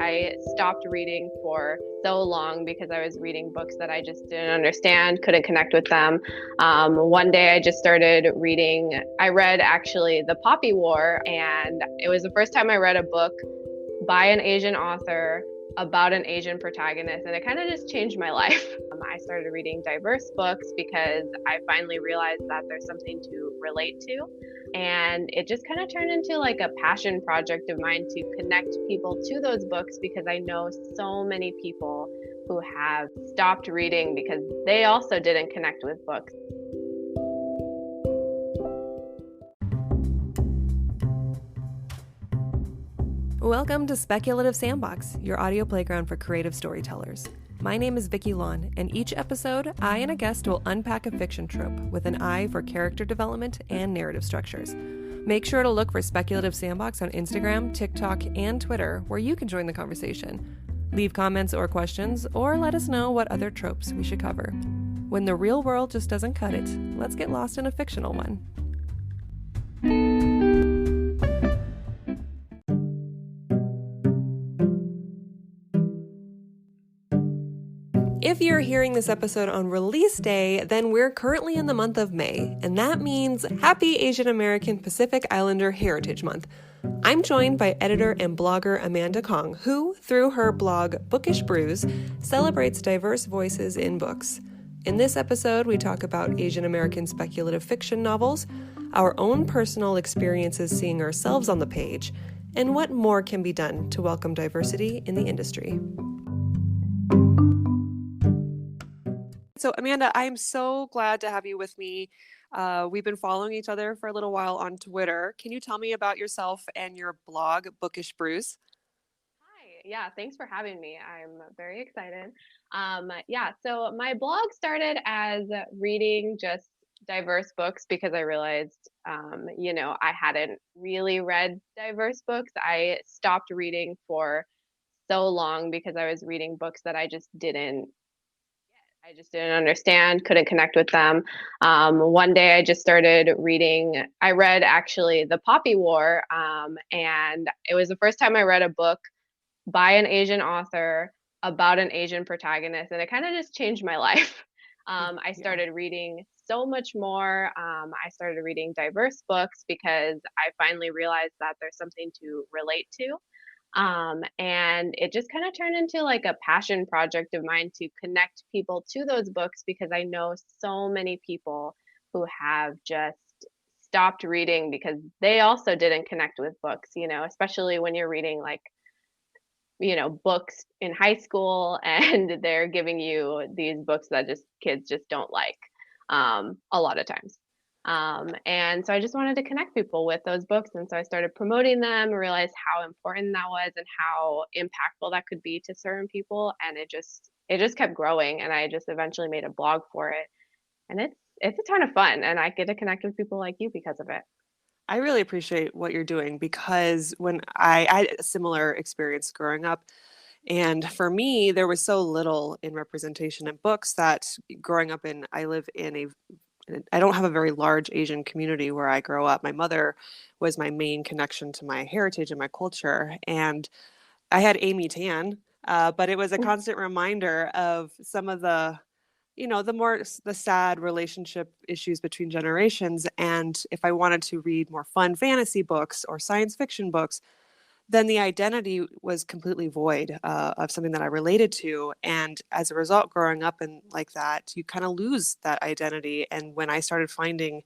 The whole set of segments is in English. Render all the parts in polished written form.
I stopped reading for so long because I was reading books that I just didn't understand, couldn't connect with them. One day I just started reading, I read actually The Poppy War, and it was the first time I read a book by an Asian author about an Asian protagonist, and it kind of just changed my life. I started reading diverse books because I finally realized that there's something to relate to. And it just kind of turned into like a passion project of mine to connect people to those books because I know so many people who have stopped reading because they also didn't connect with books. Welcome to Speculative Sandbox, your audio playground for creative storytellers. My name is Vickie Lan, and each episode, I and a guest will unpack a fiction trope with an eye for character development and narrative structures. Make sure to look for Speculative Sandbox on Instagram, TikTok, and Twitter, where you can join the conversation. Leave comments or questions, or let us know what other tropes we should cover. When the real world just doesn't cut it, let's get lost in a fictional one. If you're hearing this episode on release day, then we're currently in the month of May, and that means Happy Asian American Pacific Islander Heritage Month. I'm joined by editor and blogger Amanda Khong, who, through her blog Bookish Brews, celebrates diverse voices in books. In this episode, we talk about Asian American speculative fiction novels, our own personal experiences seeing ourselves on the page, and what more can be done to welcome diversity in the industry. So, Amanda, I'm so glad to have you with me. We've been following each other for a little while on Twitter. Can you tell me about yourself and your blog, Bookish Brews? Hi, yeah, thanks for having me. I'm very excited. So my blog started as reading just diverse books because I realized, I hadn't really read diverse books. I stopped reading for so long because I was reading books that I just didn't understand, couldn't connect with them. One day I just started reading, I read actually The Poppy War, and it was the first time I read a book by an Asian author about an Asian protagonist, and it kind of just changed my life. I started reading so much more. I started reading diverse books because I finally realized that there's something to relate to. And it just kind of turned into like a passion project of mine to connect people to those books because I know so many people who have just stopped reading because they also didn't connect with books, especially when you're reading like, books in high school and they're giving you these books that just kids just don't like a lot of times. And so I just wanted to connect people with those books. And so I started promoting them, realized how important that was and how impactful that could be to certain people. And it just kept growing. And I just eventually made a blog for it. And it's a ton of fun. And I get to connect with people like you because of it. I really appreciate what you're doing because when I had a similar experience growing up, and for me, there was so little in representation in books that I live in I don't have a very large Asian community where I grow up. My mother was my main connection to my heritage and my culture. And I had Amy Tan, but it was a constant reminder of some of the sad relationship issues between generations. And if I wanted to read more fun fantasy books or science fiction books, then the identity was completely void of something that I related to. And as a result, growing up and like that, you kind of lose that identity. And when I started finding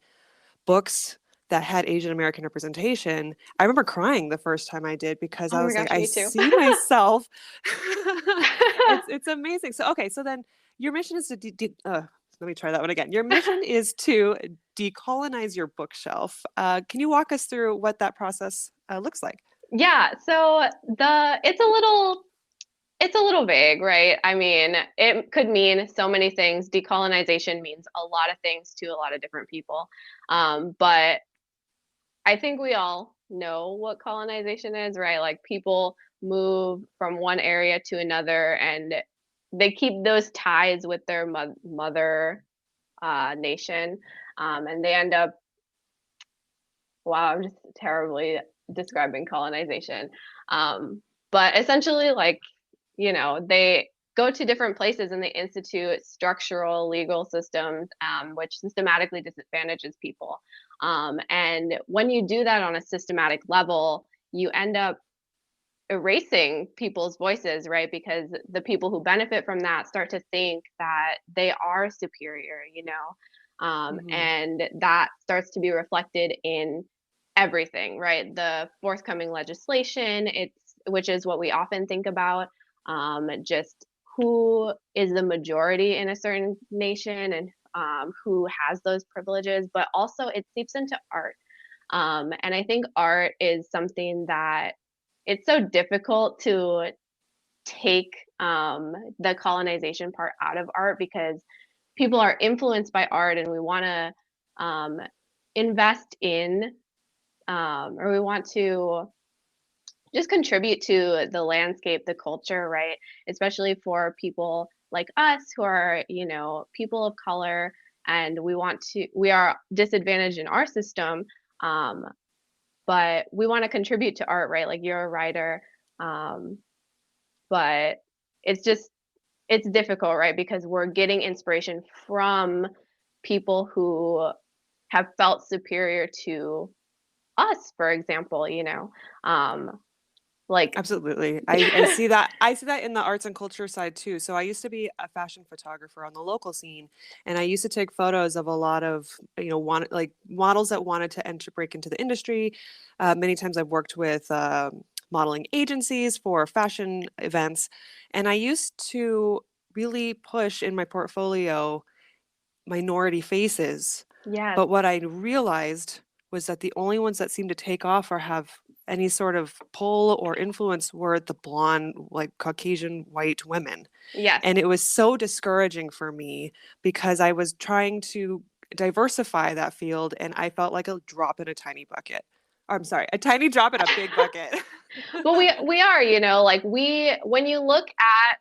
books that had Asian American representation, I remember crying the first time I did because Oh I my was like, gosh, I me too. see myself. It's amazing. So, okay, so then your mission is to let me try that one again. Your mission is to decolonize your bookshelf. Can you walk us through what that process looks like? Yeah, so it's a little vague, right? I mean, it could mean so many things. Decolonization means a lot of things to a lot of different people. But I think we all know what colonization is, right? Like people move from one area to another and they keep those ties with their mother nation. And they end up, wow, I'm just terribly describing colonization. But essentially, like, they go to different places and they institute structural legal systems, which systematically disadvantages people. And when you do that on a systematic level, you end up erasing people's voices, right? Because the people who benefit from that start to think that they are superior, Mm-hmm. and that starts to be reflected in everything, right? The forthcoming legislation, which is what we often think about, just who is the majority in a certain nation and who has those privileges, but also it seeps into art. And I think art is something that it's so difficult to take the colonization part out of art because people are influenced by art and we want to invest in or we want to just contribute to the landscape, the culture, right? Especially for people like us who are, people of color and we are disadvantaged in our system. Um, but we want to contribute to art, right? Like you're a writer. Um, but it's just, it's difficult, right? Because we're getting inspiration from people who have felt superior to us, for example, um, like, Absolutely. I see that. I see that in the arts and culture side too. So I used to be a fashion photographer on the local scene, and I used to take photos of a lot of, like models that wanted to break into the industry. Many times I've worked with modeling agencies for fashion events, and I used to really push in my portfolio minority faces. yes, But what I realized was that the only ones that seemed to take off or have any sort of pull or influence were the blonde, like Caucasian white women. yes. And it was so discouraging for me because I was trying to diversify that field and I felt like a drop in a tiny bucket. I'm sorry, a tiny drop in a big bucket. But we are, like when you look at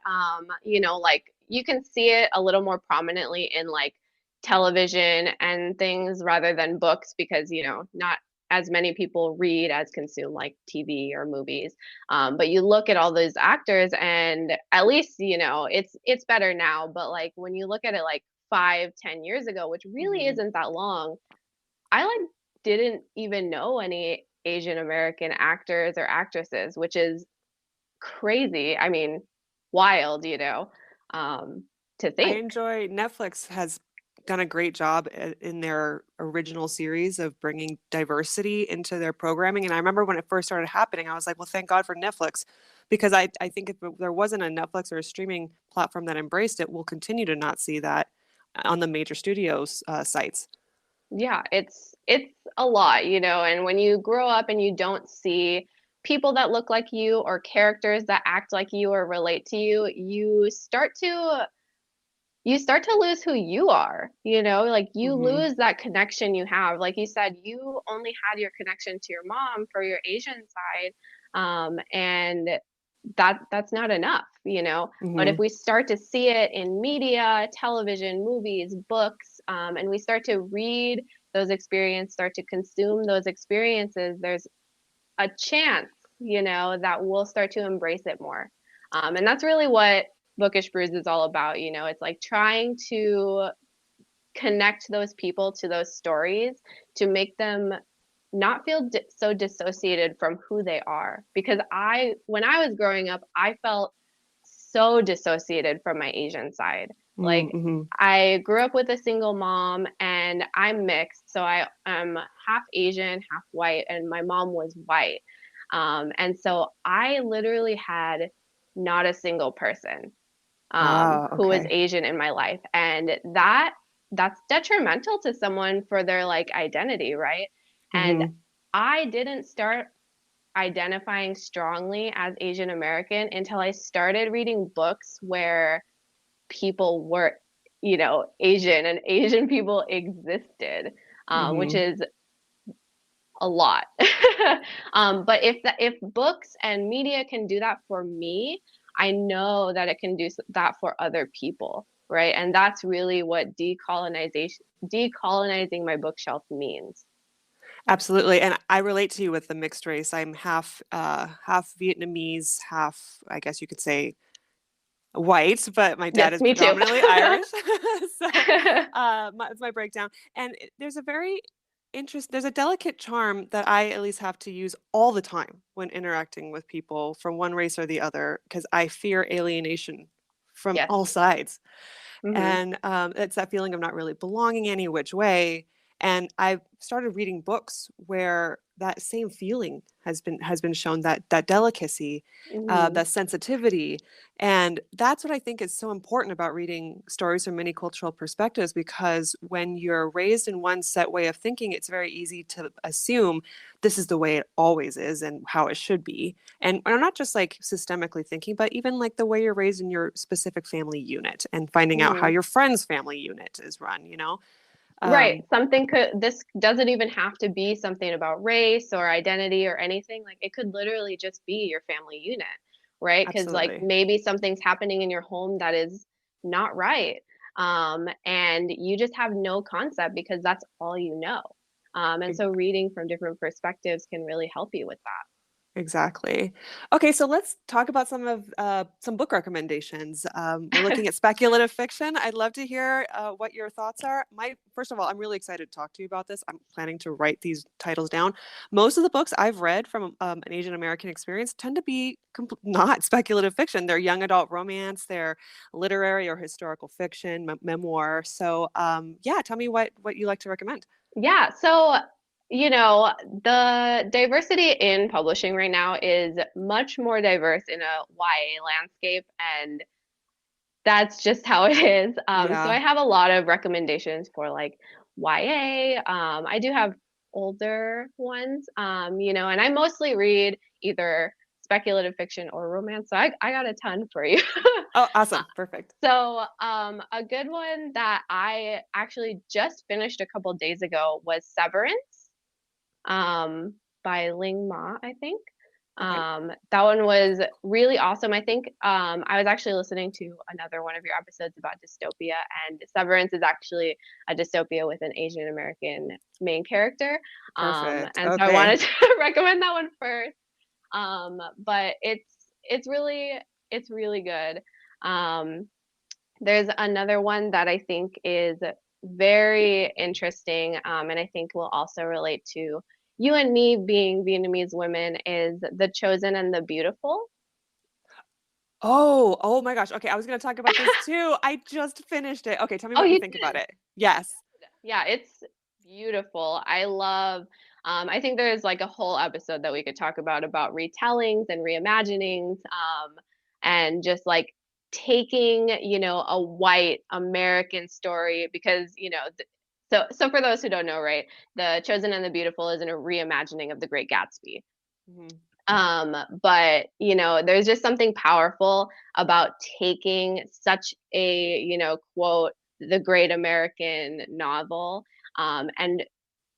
like you can see it a little more prominently in like television and things rather than books because, not as many people read as consume like TV or movies. But you look at all those actors and at least, it's better now. But like when you look at it like 5, 10 years ago, which really Mhm. isn't that long, I like didn't even know any Asian American actors or actresses, which is crazy. I mean, wild, um, to I think. enjoy Netflix has done a great job in their original series of bringing diversity into their programming. And I remember when it first started happening, I was like, well, thank God for Netflix, because I think if there wasn't a Netflix or a streaming platform that embraced it, we'll continue to not see that on the major studios sites. Yeah, it's a lot, and when you grow up and you don't see people that look like you or characters that act like you or relate to you, you start to lose who you are, like you Hmm. lose that connection you have. Like you said, you only had your connection to your mom for your Asian side, and that's not enough, but if Hmm. we start to see it in media, television, movies, books, and we start to read those experiences, start to consume those experiences, there's a chance, that we'll start to embrace it more. And that's really what Bookish Brews is all about. It's like trying to connect those people to those stories to make them not feel so dissociated from who they are. Because when I was growing up, I felt so dissociated from my Asian side. Like Hmm. I grew up with a single mom and I'm mixed. So I am half Asian, half white, and my mom was white. And so I literally had not a single person Ah, who was okay. Asian in my life. And that's detrimental to someone for their like identity, right? And Hmm. I didn't start identifying strongly as Asian American until I started reading books where people were, Asian and Asian people existed, which Hmm. is a lot. But if books and media can do that for me, I know that it can do that for other people, right? And that's really what decolonizing my bookshelf means. Absolutely. And I relate to you with the mixed race. I'm half Vietnamese, half, I guess you could say, white, but my dad Yes, is me too. predominantly Irish. So it's my breakdown. And there's a very there's a delicate charm that I at least have to use all the time when interacting with people from one race or the other, because I fear alienation from Yes. all sides. Hmm. And it's that feeling of not really belonging any which way. And I've started reading books where that same feeling has been shown, that delicacy, Hmm. that sensitivity. And that's what I think is so important about reading stories from many cultural perspectives, because when you're raised in one set way of thinking, it's very easy to assume this is the way it always is and how it should be. And I'm not just like systemically thinking, but even like the way you're raised in your specific family unit and finding out how Hmm. your friend's family unit is run, you know? Right. Um, This doesn't even have to be something about race or identity or anything. Like it could literally just be your family unit, right? Because like Absolutely. maybe something's happening in your home that is not right. And you just have no concept because that's all you know. And so reading from different perspectives can really help you with that. Exactly. Okay, so let's talk about some book recommendations. We're looking at speculative fiction. I'd love to hear what your thoughts are. My First of all, I'm really excited to talk to you about this. I'm planning to write these titles down. Most of the books I've read from an Asian American experience tend to be not speculative fiction. They're young adult romance. They're literary or historical fiction, memoir. So, yeah, tell me what you like to recommend. Yeah, so the diversity in publishing right now is much more diverse in a YA landscape, and that's just how it is. So I Yeah. have a lot of recommendations for like YA. I do have older ones, and I mostly read either speculative fiction or romance. So I got a ton for you. Oh, awesome. Perfect. A good one that I actually just finished a couple days ago was Severance, um, by Ling Ma, I think. Okay. That one was really awesome. I think I was actually listening to another one of your episodes about dystopia, and Severance is actually a dystopia with an Asian American main character. Perfect. And so I Okay. wanted to recommend that one first. But it's really good. Um, there's another one that I think is very interesting, and I think will also relate to you and me being Vietnamese women, is The Chosen and the Beautiful. Oh, oh my gosh. Okay, I was going to talk about this too. I just finished it. Okay, tell me Oh, what you you think about did? it. Yes. Yeah, it's beautiful. I think there's like a whole episode that we could talk about retellings and reimaginings, and just like taking, a white American story because, so for those who don't know, right, The Chosen and the Beautiful is a reimagining of The Great Gatsby. Mhm. But there's just something powerful about taking such a, quote, the great American novel, and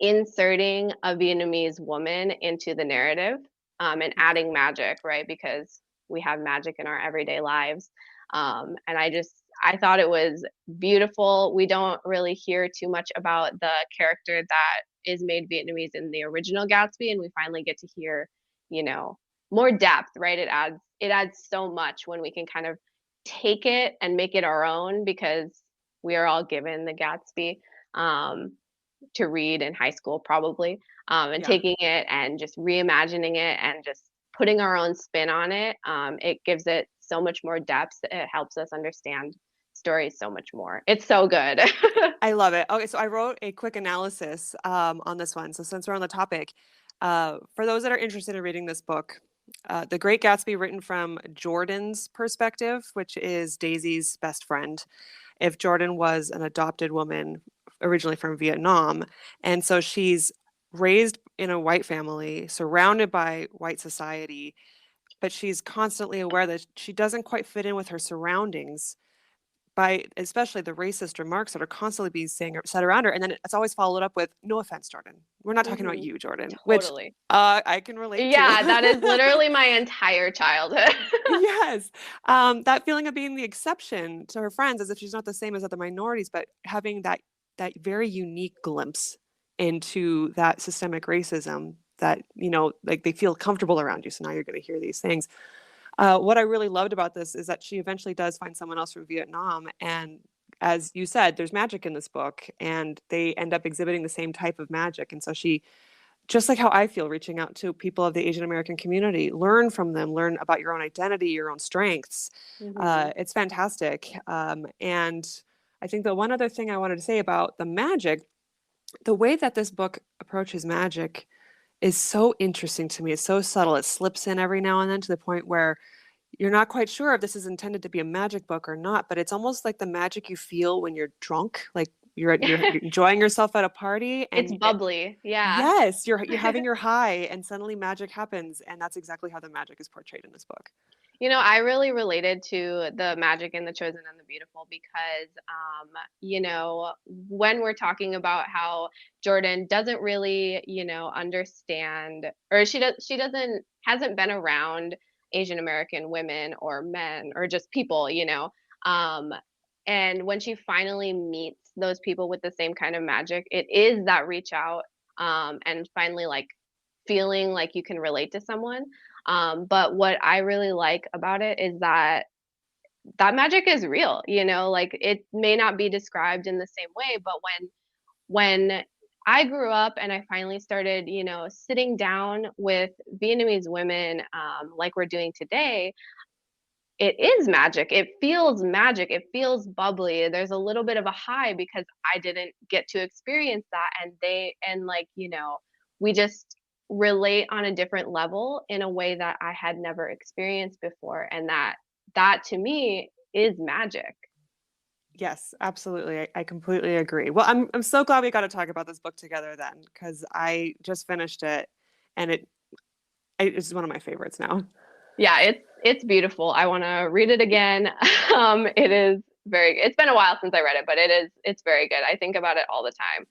inserting a Vietnamese woman into the narrative, and adding magic, right? Because we have magic in our everyday lives. And I thought it was beautiful. We don't really hear too much about the character that is made Vietnamese in the original Gatsby, and we finally get to hear, you know, more depth, right? It adds so much when we can kind of take it and make it our own, because we are all given the Gatsby, um, to read in high school probably, and Yeah. taking it and just reimagining it and just putting our own spin on it. It gives it so much more depth. It helps us understand stories so much more. It's so good. I love it. Okay, so I wrote a quick analysis on this one. So since we're on the topic, for those that are interested in reading this book, The Great Gatsby, written from Jordan's perspective, which is Daisy's best friend. If Jordan was an adopted woman originally from Vietnam, and so she's raised in a white family, surrounded by white society, but she's constantly aware that she doesn't quite fit in with her surroundings by especially the racist remarks that are constantly being said around her. And then it's always followed up with, no offense, Jordan. We're not talking about Hmm. you, Jordan, which Totally. I can relate Yeah, that is to. literally my entire childhood. Yes. That feeling of being the exception to her friends, as if she's not the same as other minorities, but having that very unique glimpse into that systemic racism that, like they feel comfortable around you. So now you're going to hear these things. What I really loved about this is that she eventually does find someone else from Vietnam. And as you said, there's magic in this book, and they end up exhibiting the same type of magic. And so she, just like how I feel reaching out to people of the Asian American community, learn from them, learn about your own identity, your own strengths. Hmm. It's fantastic. And I think the one other thing I wanted to say about the magic, the way that this book approaches magic is so interesting to me. It's so subtle. It slips in every now and then to the point where you're not quite sure if this is intended to be a magic book or not, but it's almost like the magic you feel when you're drunk, like you're enjoying yourself at a party It's and bubbly. Yeah. yes, you're having your high and suddenly magic happens, and that's exactly how the magic is portrayed in this book. I really related to the magic in The Chosen and the Beautiful because, when we're talking about how Jordan doesn't really, understand, or she doesn't, hasn't been around Asian American women or men or just people, um, and when she finally meets those people with the same kind of magic, it is that reach out, and finally like feeling like you can relate to someone. But what I really like about it is that magic is real, like it may not be described in the same way, but when I grew up and I finally started, sitting down with Vietnamese women, like we're doing today, it is magic. It feels magic. It feels bubbly. There's a little bit of a high because I didn't get to experience that. And like, we just relate on a different level in a way that I had never experienced before. And that to me is magic. Yes, absolutely. I completely agree. Well, I'm so glad we got to talk about this book together then, because I just finished it, and it's one of my favorites now. Yeah, it's beautiful. I want to read it again. It's been a while since I read it, but it's very good. I think about it all the time.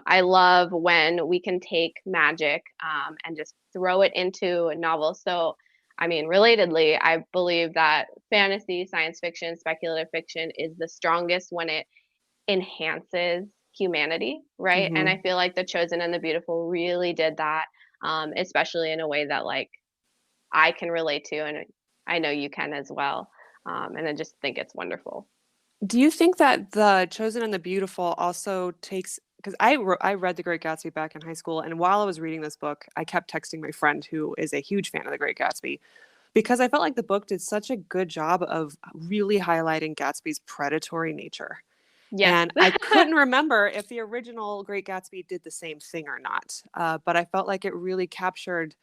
I love when we can take magic, and just throw it into a novel. So, I mean, relatedly, I believe that fantasy, science fiction, speculative fiction is the strongest when it enhances humanity, right? And I Hmm. feel like The Chosen and the Beautiful really did that, especially in a way that like I can relate to, and I know you can as well. And I just think it's wonderful. Do you think that The Chosen and the Beautiful also takes, because I read The Great Gatsby back in high school, and while I was reading this book, I kept texting my friend who is a huge fan of The Great Gatsby because I felt like the book did such a good job of really highlighting Gatsby's predatory nature. Yes. And I couldn't remember if the original Great Gatsby did the same thing or not. But I felt like it really captured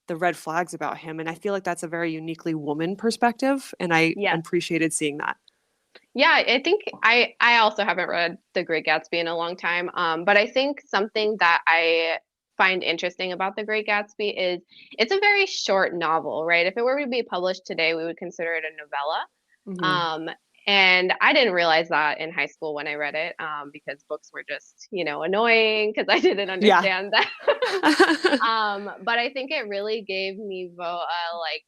the red flags about him. And I feel like that's a very uniquely woman perspective. And I Yes. appreciated seeing that. Yeah, I think I also haven't read The Great Gatsby in a long time. But I think something that I find interesting about The Great Gatsby is it's a very short novel, right? If it were to be published today, we would consider it a novella. Hmm. Um, and I didn't realize that in high school when I read it, because books were just, annoying because I didn't Yeah. understand that. But I think it really gave me like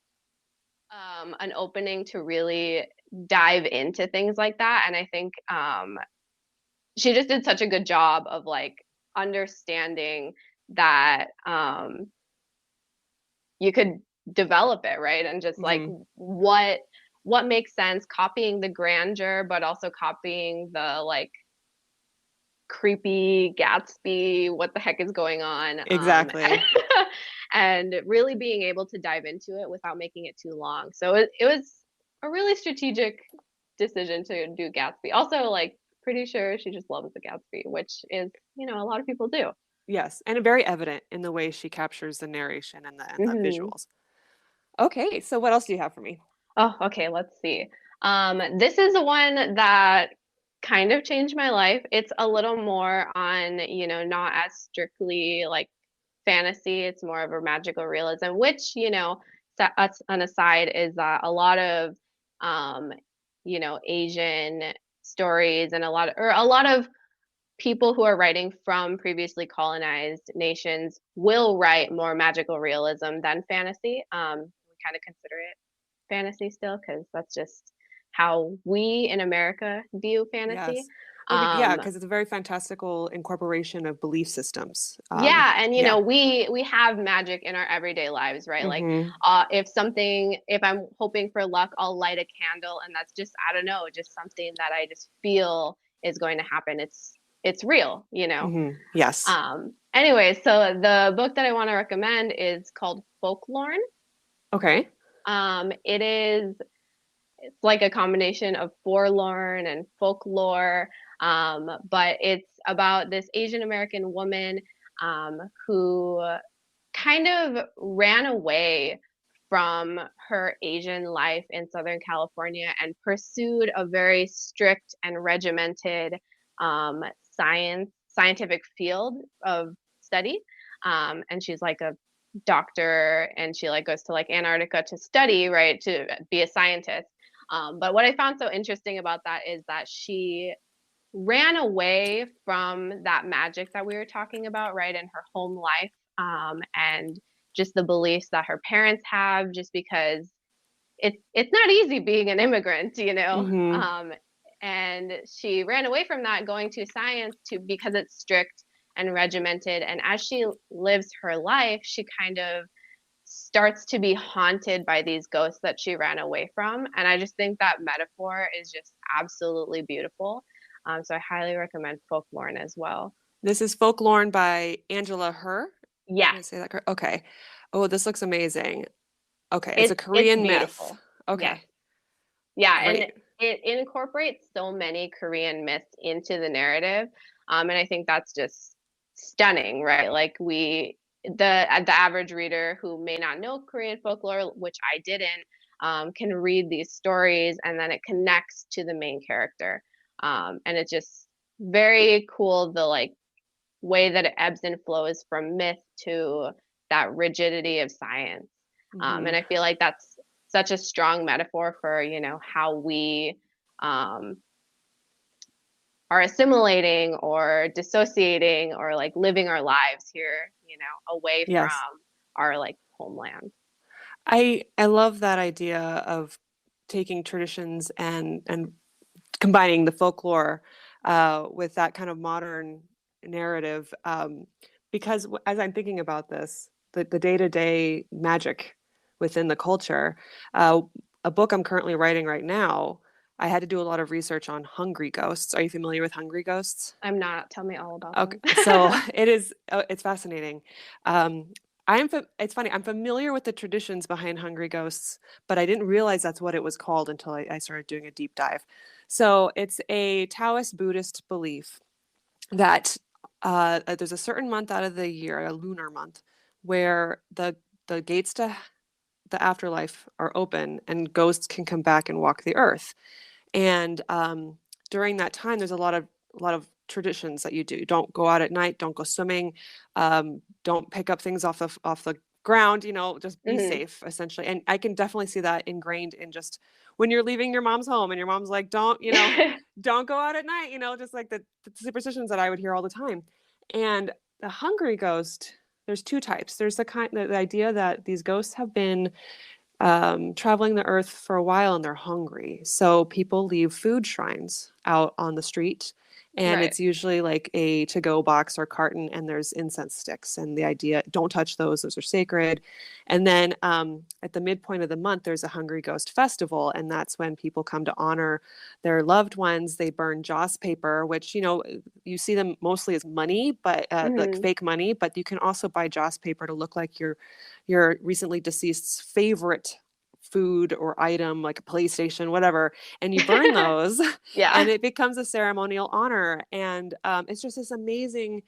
an opening to really dive into things like that. And I think she just did such a good job of like understanding that you could develop it, right? And just like Hmm. what makes sense, copying the grandeur, but also copying the like creepy Gatsby, what the heck is going on? Exactly. And really being able to dive into it without making it too long. So it was a really strategic decision to do Gatsby. Also, like, pretty sure she just loves the Gatsby, which is, a lot of people do. Yes. And very evident in the way she captures the narration and the Hmm. visuals. Okay. So what else do you have for me? Oh, okay, let's see. This is the one that kind of changed my life. It's a little more on, not as strictly like fantasy. It's more of a magical realism, which, us an aside is a lot of, um, Asian stories and a lot of people who are writing from previously colonized nations will write more magical realism than fantasy. We kind of consider it fantasy still because that's just how we in America view fantasy. Yes. Yeah, Um, because it's a very fantastical incorporation of belief systems. yeah, and Yeah. we have magic in our everyday lives, right? Like Hmm. if I'm hoping for luck, I'll light a candle, and that's just, I don't know, just something that I just feel is going to happen. It's real, you know. Hmm. Yes. Anyway, so the book that I want to recommend is called Folklore. Okay. It is it's like a combination of forlorn and folklore, but it's about this Asian American woman who kind of ran away from her Asian life in Southern California and pursued a very strict and regimented scientific field of study. And she's like a doctor, and she like goes to like Antarctica to study, right, to be a scientist. But what I found so interesting about that is that she ran away from that magic that we were talking about, right, in her home life, and just the beliefs that her parents have, just because it's not easy being an immigrant, you know. Hmm. And she ran away from that, going to science to because it's strict and regimented. And as she lives her life, she kind of starts to be haunted by these ghosts that she ran away from. And I just think that metaphor is just absolutely beautiful. So I highly recommend Folklore as well. This is Folklore by Angela Her. Did Yes, I say that correct? Okay. Oh, this looks amazing. Okay, it's a it's Korean myth. beautiful. Yes, Okay, yeah, and great. it incorporates so many Korean myths into the narrative, and I think that's just stunning, right? Like the average reader who may not know Korean folklore, which I didn't, can read these stories, and then it connects to the main character, and it's just very cool the like way that it ebbs and flows from myth to that rigidity of science. Hmm. And I feel like that's such a strong metaphor for, you know, how we um, are assimilating or dissociating or like living our lives here, you know, away Yes. from our like homeland. I love that idea of taking traditions and combining the folklore with that kind of modern narrative. Because as I'm thinking about this, the day-to-day magic within the culture, uh, a book I'm currently writing right now, I had to do a lot of research on hungry ghosts. Are you familiar with hungry ghosts? I'm not. Tell me all about Okay, them. so it's fascinating. Um, it's funny. I'm familiar with the traditions behind Hungry Ghosts, but I didn't realize that's what it was called until I started doing a deep dive. So it's a Taoist Buddhist belief that there's a certain month out of the year, a lunar month, where the gates to the afterlife are open and ghosts can come back and walk the earth. And during that time, there's a lot of traditions that you do. Don't go out at night. Don't go swimming. Don't pick up things off the ground. Just be Hmm. safe, essentially. And I can definitely see that ingrained in just when you're leaving your mom's home and your mom's like, don't go out at night. Just like the superstitions that I would hear all the time. And the hungry ghost, there's two types. There's the idea that these ghosts have been traveling the earth for a while and they're hungry. So people leave food shrines out on the street. And Right. it's usually like a to go box or carton, and there's incense sticks. And the idea, don't touch those are sacred. And then at the midpoint of the month, there's a Hungry Ghost Festival. And that's when people come to honor their loved ones. They burn joss paper, which, you see them mostly as money, but like Hmm. fake money. But you can also buy joss paper to look like your recently deceased's favorite food or item, like a PlayStation, whatever, and you burn those, and Yeah. it becomes a ceremonial honor. And it's just this amazing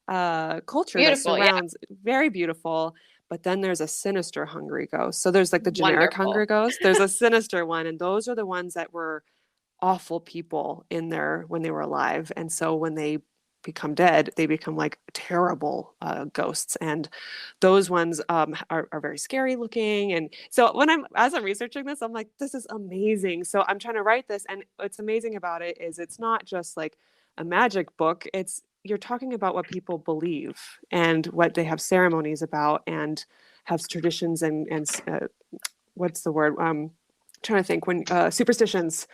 culture that Beautiful. Yeah. surrounds, very beautiful. But then there's a sinister hungry ghost. So there's like the generic hungry Wonderful. ghost. There's a sinister one, and those are the ones that were awful people in there when they were alive. And so when they become dead, they become like terrible ghosts. And those ones are very scary looking. And so as I'm researching this, I'm like, this is amazing. So I'm trying to write this. And what's amazing about it is it's not just like a magic book. You're talking about what people believe and what they have ceremonies about and have traditions and what's the word? Trying to think when superstitions.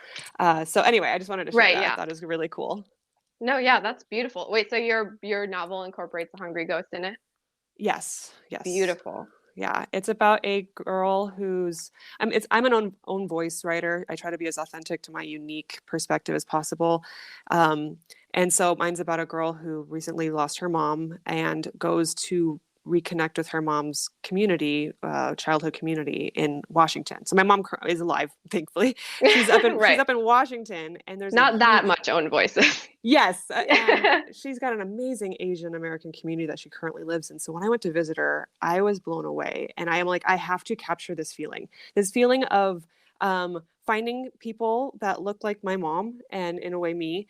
So anyway, I just wanted to share Right. that. I Yeah. thought it was really cool. No, yeah, that's beautiful. Wait, so your novel incorporates a hungry ghost in it? Yes, yes. Beautiful. Yeah, it's about a girl who's I'm an own voice writer. I try to be as authentic to my unique perspective as possible. Um, and so mine's about a girl who recently lost her mom and goes to reconnect with her mom's community, childhood community in Washington. So my mom is alive, thankfully. She's Right. up in Washington, and there's a Not that huge much own voices. yes, and she's got an amazing Asian American community that she currently lives in. So when I went to visit her, I was blown away, and I am like, I have to capture this feeling of finding people that look like my mom, and in a way, me.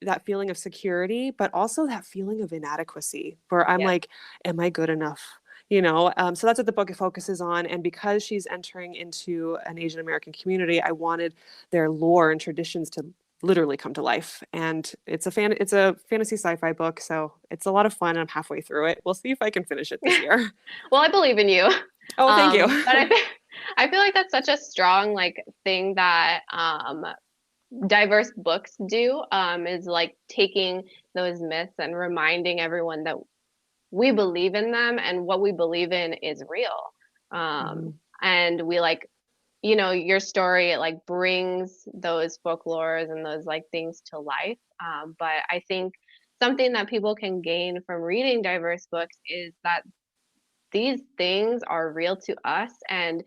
That feeling of security, but also that feeling of inadequacy, where I'm Yes. like, am I good enough? So that's what the book focuses on. And because she's entering into an Asian American community, I wanted their lore and traditions to literally come to life. And it's a fantasy sci-fi book, so it's a lot of fun. I'm halfway through it. We'll see if I can finish it this year. Well, I believe in you. Oh, thank you. But I feel like that's such a strong like thing that diverse books do is like taking those myths and reminding everyone that we believe in them and what we believe in is real. Mhm. And we like, your story it like brings those folklores and those like things to life. But I think something that people can gain from reading diverse books is that these things are real to us and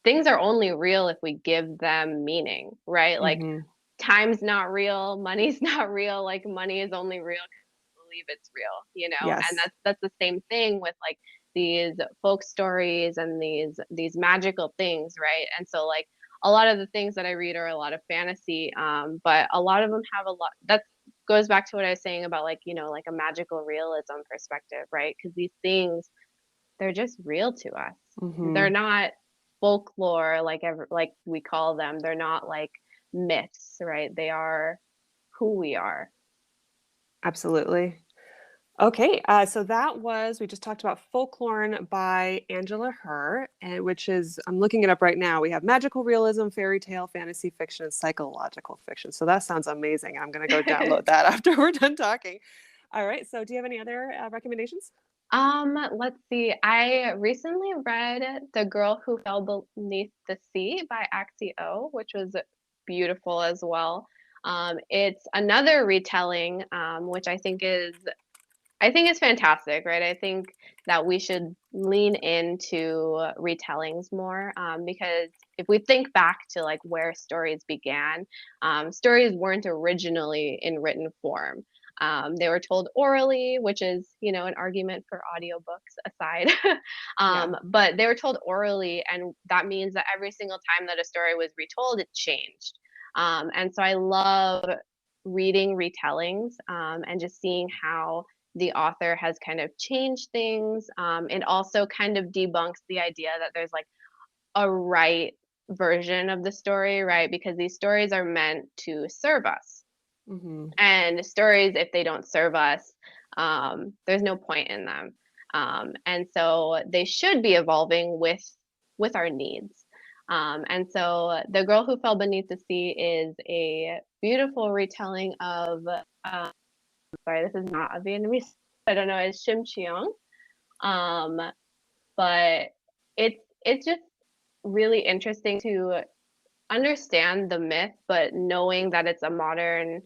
things are only real if we give them meaning, right? Like Mhm. time's not real, money's not real, like money is only real because we believe it's real. And Yes. that's the same thing with like these folk stories and these magical things, right? And so like a lot of the things that I read are a lot of fantasy, but a lot of them have a lot that goes back to what I was saying about like, like a magical realism perspective, right? Because these things they're just real to us. They're Mhm. not folklore like we call them. They're not like myths, right? They are who we are. Absolutely. Okay, so we just talked about Folklore by Angela Herr, and which is, I'm looking it up right now. We have magical realism, fairy tale, fantasy fiction, and psychological fiction. So that sounds amazing. I'm going to go download that after we're done talking. All right, so do you have any other recommendations? Let's see. I recently read The Girl Who Fell Beneath the Sea by Axio, which was beautiful as well. It's another retelling, which I think is fantastic, right? I think that we should lean into retellings more because if we think back to like where stories began, stories weren't originally in written form. They were told orally, which is, an argument for audiobooks aside. Yeah. But they were told orally, and that means that every single time that a story was retold, it changed. And so I love reading retellings and just seeing how the author has kind of changed things. It also kind of debunks the idea that there's like a right version of the story, right? Because these stories are meant to serve us. Hmm. And stories, if they don't serve us, there's no point in them. And so they should be evolving with our needs. And so The Girl Who Fell Beneath the Sea is a beautiful retelling of sorry, this is not a Vietnamese. I don't know. It's Shim Cheong. Um, but it's just really interesting to understand the myth, but knowing that it's a modern.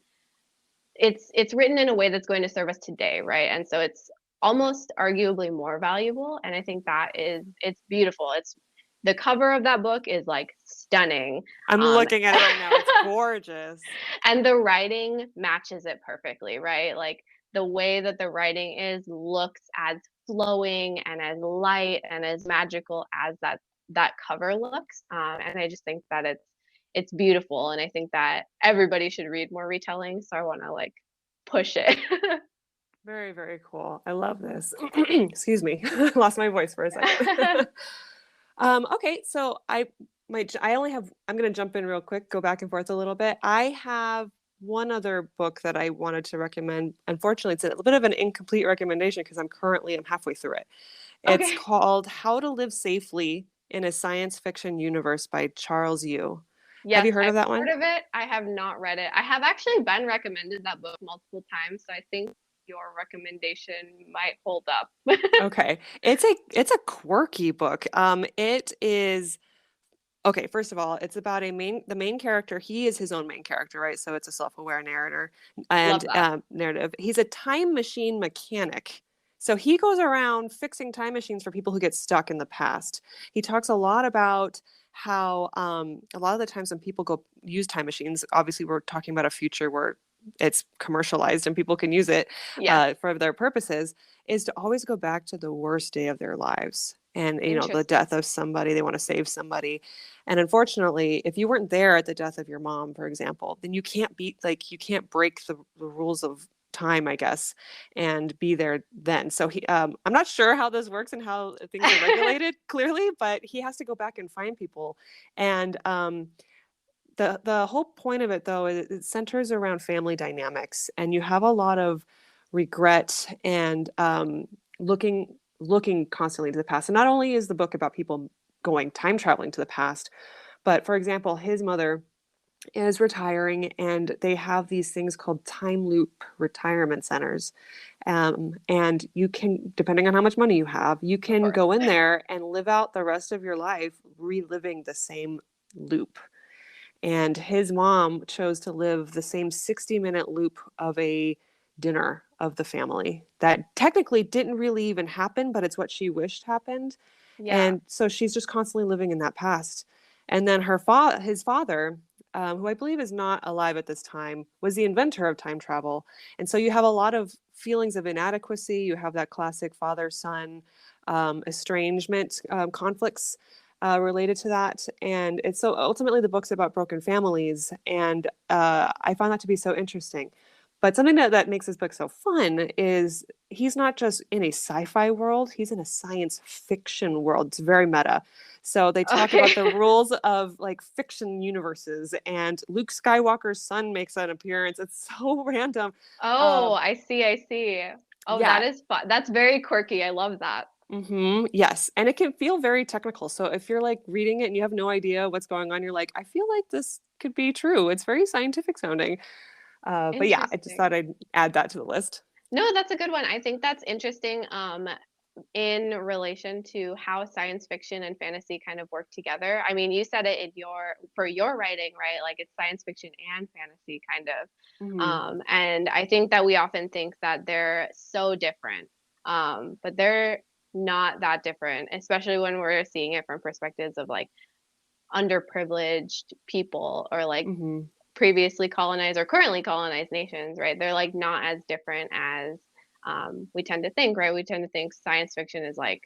It's written in a way that's going to serve us today, right? And so it's almost arguably more valuable. And I think it's beautiful. It's the cover of that book is like stunning. I'm Um, looking at it right now. It's gorgeous. and the writing matches it perfectly, right? Like the way that the writing is looks as flowing and as light and as magical as that cover looks. And I just think that it's beautiful, and I think that everybody should read more retellings. So I want to like push it. Very, very cool. I love this. Excuse me. Lost my voice for a second. Okay, so I only have I'm going to jump in real quick, go back and forth a little bit. I have one other book that I wanted to recommend. Unfortunately, it's a little bit of an incomplete recommendation because I'm halfway through it. It's Okay. called How to Live Safely in a Science Fiction Universe by Charles Yu. Have Yes, you heard of I've that one? heard of it. I have not read it. I have actually been recommended that book multiple times, so I think your recommendation might hold up. Okay. It's a quirky book. It is okay, first of all, it's about the main character. He is his own main character, right? So it's a self-aware narrator Love and that. narrative. He's a time machine mechanic. So he goes around fixing time machines for people who get stuck in the past. He talks a lot about how a lot of the times when people go use time machines, obviously we're talking about a future where it's commercialized and people can use it Yes, for their purposes, is to always go back to the worst day of their lives. And, the interesting. death of somebody, they want to save somebody. And unfortunately, if you weren't there at the death of your mom, for example, then you can't break the rules of time, I guess, and be there then. So I'm not sure how this works and how things are regulated clearly, but he has to go back and find people. And the whole point of it, though, is it centers around family dynamics, and you have a lot of regret and looking constantly to the past. And not only is the book about people going time traveling to the past, but for example, his mother is retiring, and they have these things called time loop retirement centers. And you can, depending on how much money you have, you Of can course. go in there and live out the rest of your life reliving the same loop. And his mom chose to live the same 60-minute loop of a dinner of the family that technically didn't really even happen, but it's what she wished happened. Yeah. And so she's just constantly living in that past. And then his father, who I believe is not alive at this time, was the inventor of time travel. And so you have a lot of feelings of inadequacy. You have that classic father-son estrangement conflicts related to that. And it's so ultimately the book's about broken families. And I found that to be so interesting. But something that makes this book so fun is he's not just in a sci-fi world, he's in a science fiction world. It's very meta. So they talk Okay. about the rules of like fiction universes, and Luke Skywalker's son makes an appearance. It's so random. Oh, Um, I see, I see. Oh, that yeah. is fun. That's very quirky. I love that. Yes. And it can feel very technical. So if you're like reading it and you have no idea what's going on, you're like, I feel like this could be true. It's very scientific sounding. But yeah, I just thought Interesting. I'd add that to the list. No, that's a good one. I think that's interesting. In relation to how science fiction and fantasy kind of work together. I mean, you said it in for your writing, right? Like it's science fiction and fantasy kind of. Hmm. And I think that we often think that they're so different. But they're not that different, especially when we're seeing it from perspectives of like underprivileged people or like Hmm. previously colonized or currently colonized nations, right? They're like not as different as we tend to think, right? We tend to think science fiction is like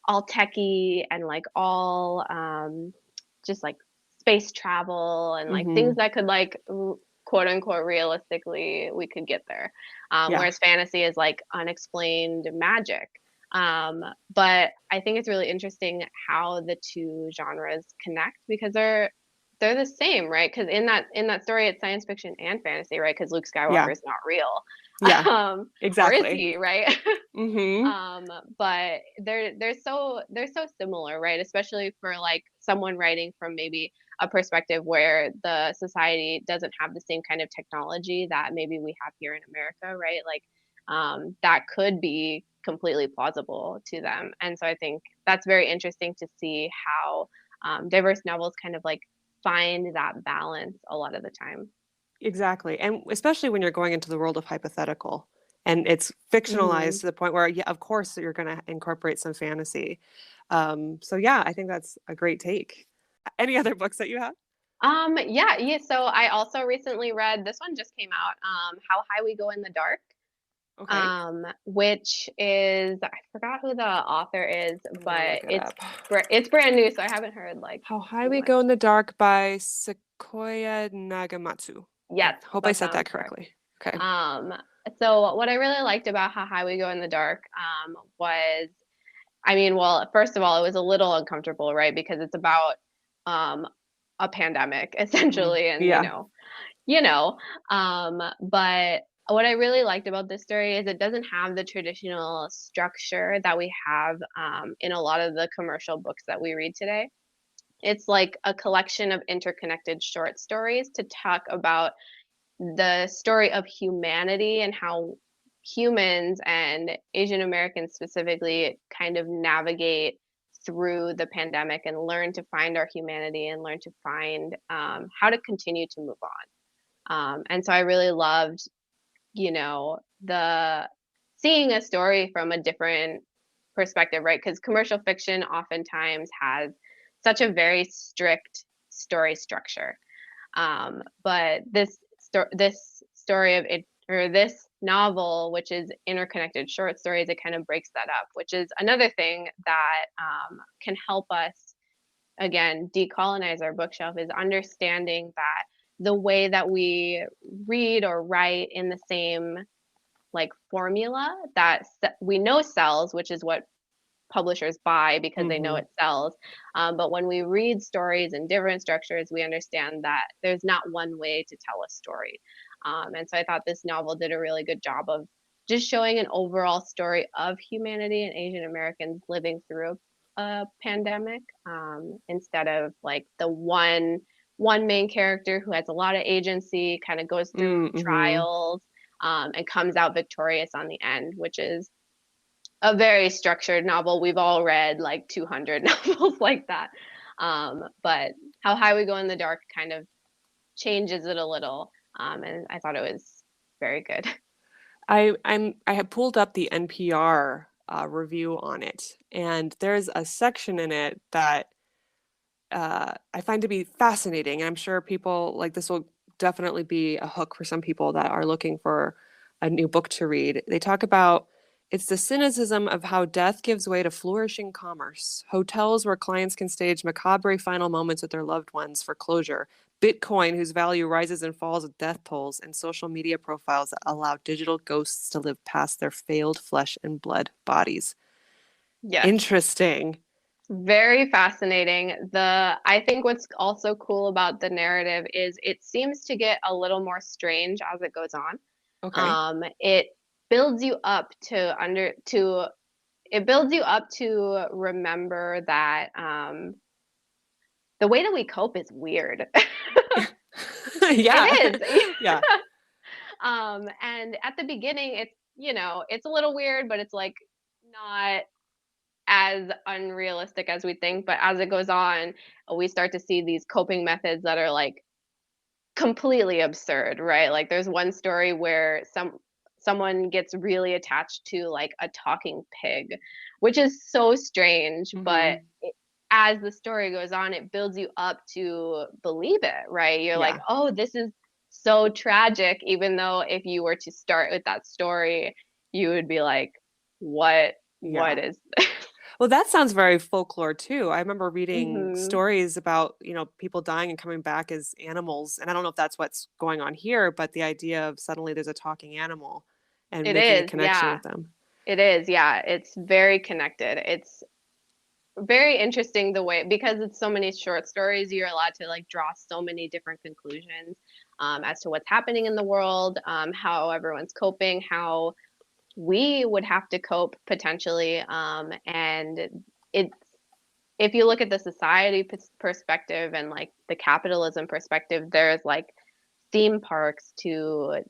all techie and like all just like space travel and like things Hmm. that could like quote unquote realistically we could get there. Yeah, Whereas fantasy is like unexplained magic. Um, but I think it's really interesting how the two genres connect because they're the same, right? Because in that story, it's science fiction and fantasy, right? Because Luke Skywalker yeah, is not real, yeah, or is exactly. he, right? Hmm. But they're so similar, right? Especially for like someone writing from maybe a perspective where the society doesn't have the same kind of technology that maybe we have here in America, right? Like that could be completely plausible to them, and so I think that's very interesting to see how diverse novels kind of like find that balance a lot of the time. Exactly. And especially when you're going into the world of hypothetical and it's fictionalized Hmm. to the point where, yeah, of course, you're going to incorporate some fantasy. So, yeah, I think that's a great take. Any other books that you have? Yeah, yeah. So I also recently read this one just came out, How High We Go in the Dark, Okay. which is I forgot who the author is, I'm going to but look it it's up. it's brand new, so I haven't heard like How High too We much. Go in the Dark by Sequoia Nagamatsu. I Yes, hope I that said sounds that correct. correctly. Okay. Um, so what I really liked about How High We Go in the Dark was, I mean, well, first of all, it was a little uncomfortable, right? Because it's about um, a pandemic Mm, essentially, and yeah. you know. But what I really liked about this story is it doesn't have the traditional structure that we have in a lot of the commercial books that we read today. It's like a collection of interconnected short stories to talk about the story of humanity and how humans and Asian Americans specifically kind of navigate through the pandemic and learn to find our humanity and learn to find how to continue to move on. And so I really loved, the seeing a story from a different perspective, right? Because commercial fiction oftentimes has such a very strict story structure. But this story of it, or this novel, which is interconnected short stories, it kind of breaks that up, which is another thing that can help us again decolonize our bookshelf, is understanding that the way that we read or write in the same like formula that we know sells, which is what publishers buy because they know Mm-hmm. it sells. But when we read stories in different structures, we understand that there's not one way to tell a story. And so I thought this novel did a really good job of just showing an overall story of humanity and Asian Americans living through a pandemic, instead of like the one main character who has a lot of agency, kind of goes through Mm-hmm. trials, and comes out victorious on the end, which is a very structured novel. We've all read like 200 novels like that. But How High We Go in the Dark kind of changes it a little. And I thought it was very good. I have pulled up the NPR review on it, and there's a section in it that I find to be fascinating. And I'm sure people like this will definitely be a hook for some people that are looking for a new book to read. They talk about it's the cynicism of how death gives way to flourishing commerce. Hotels where clients can stage macabre final moments with their loved ones for closure. Bitcoin, whose value rises and falls with death tolls, and social media profiles that allow digital ghosts to live past their failed flesh and blood bodies. Yes. Interesting. Very fascinating. I think what's also cool about the narrative is it seems to get a little more strange as it goes on. Okay. It builds you up it builds you up to remember that the way that we cope is weird. Yeah. It is. Yeah. And at the beginning, it's a little weird, but it's like not as unrealistic as we think. But as it goes on, we start to see these coping methods that are like completely absurd, right? Like there's one story where someone gets really attached to like a talking pig, which is so strange, but Hmm. as the story goes on, it builds you up to believe it, right? You're like, Yeah. "Oh, this is so tragic," even though if you were to start with that story, you would be like, what Yeah. is Well, that sounds very folklore too. I remember reading Mhm. stories about, people dying and coming back as animals. And I don't know if that's what's going on here, but the idea of suddenly there's a talking animal and It making a is, connection yeah. with them. It is, yeah. It's very connected. It's very interesting the way, because it's so many short stories, you're allowed to like draw so many different conclusions, as to what's happening in the world, how everyone's coping, how we would have to cope potentially. And it's if you look at the society perspective and like the capitalism perspective, there's like theme parks to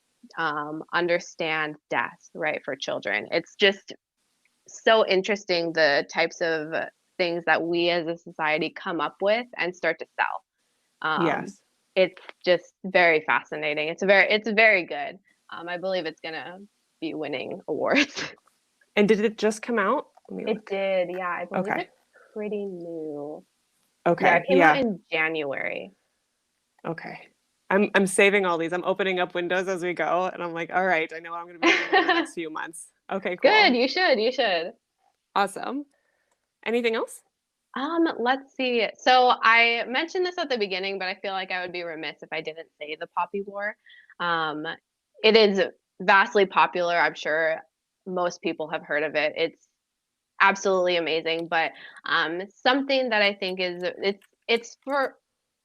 understand death, right, for children. It's just so interesting the types of things that we as a society come up with and start to sell. Yes. It's just very fascinating. It's very good. I believe it's gonna be winning awards. And did it just come out? Let me It look. did, yeah. I believe Okay. it's pretty new. Yeah, it Okay. came out Yeah. in January. Okay. I'm saving all these. I'm opening up windows as we go, and I'm like, all right, I know what I'm going to be reading in the next few months. Okay, Good, cool. you should. You should. Awesome. Anything else? Let's see. So I mentioned this at the beginning, but I feel like I would be remiss if I didn't say the Poppy War. Um, it is vastly popular. I'm sure most people have heard of it. It's absolutely amazing. But something that I think is it's for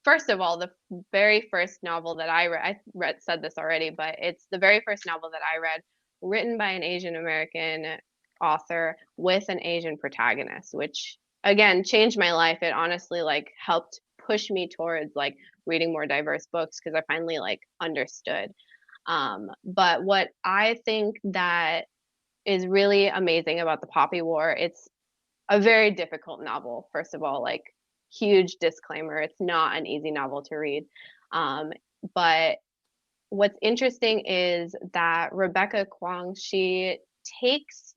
first of all the very first novel that I read. Said this already, but it's the very first novel that I read, written by an Asian American author with an Asian protagonist, which again, changed my life. It honestly like helped push me towards like reading more diverse books because I finally like understood. But what I think that is really amazing about the Poppy War, it's a very difficult novel. First of all, like huge disclaimer, it's not an easy novel to read. Um, but what's interesting is that Rebecca Kwong, she takes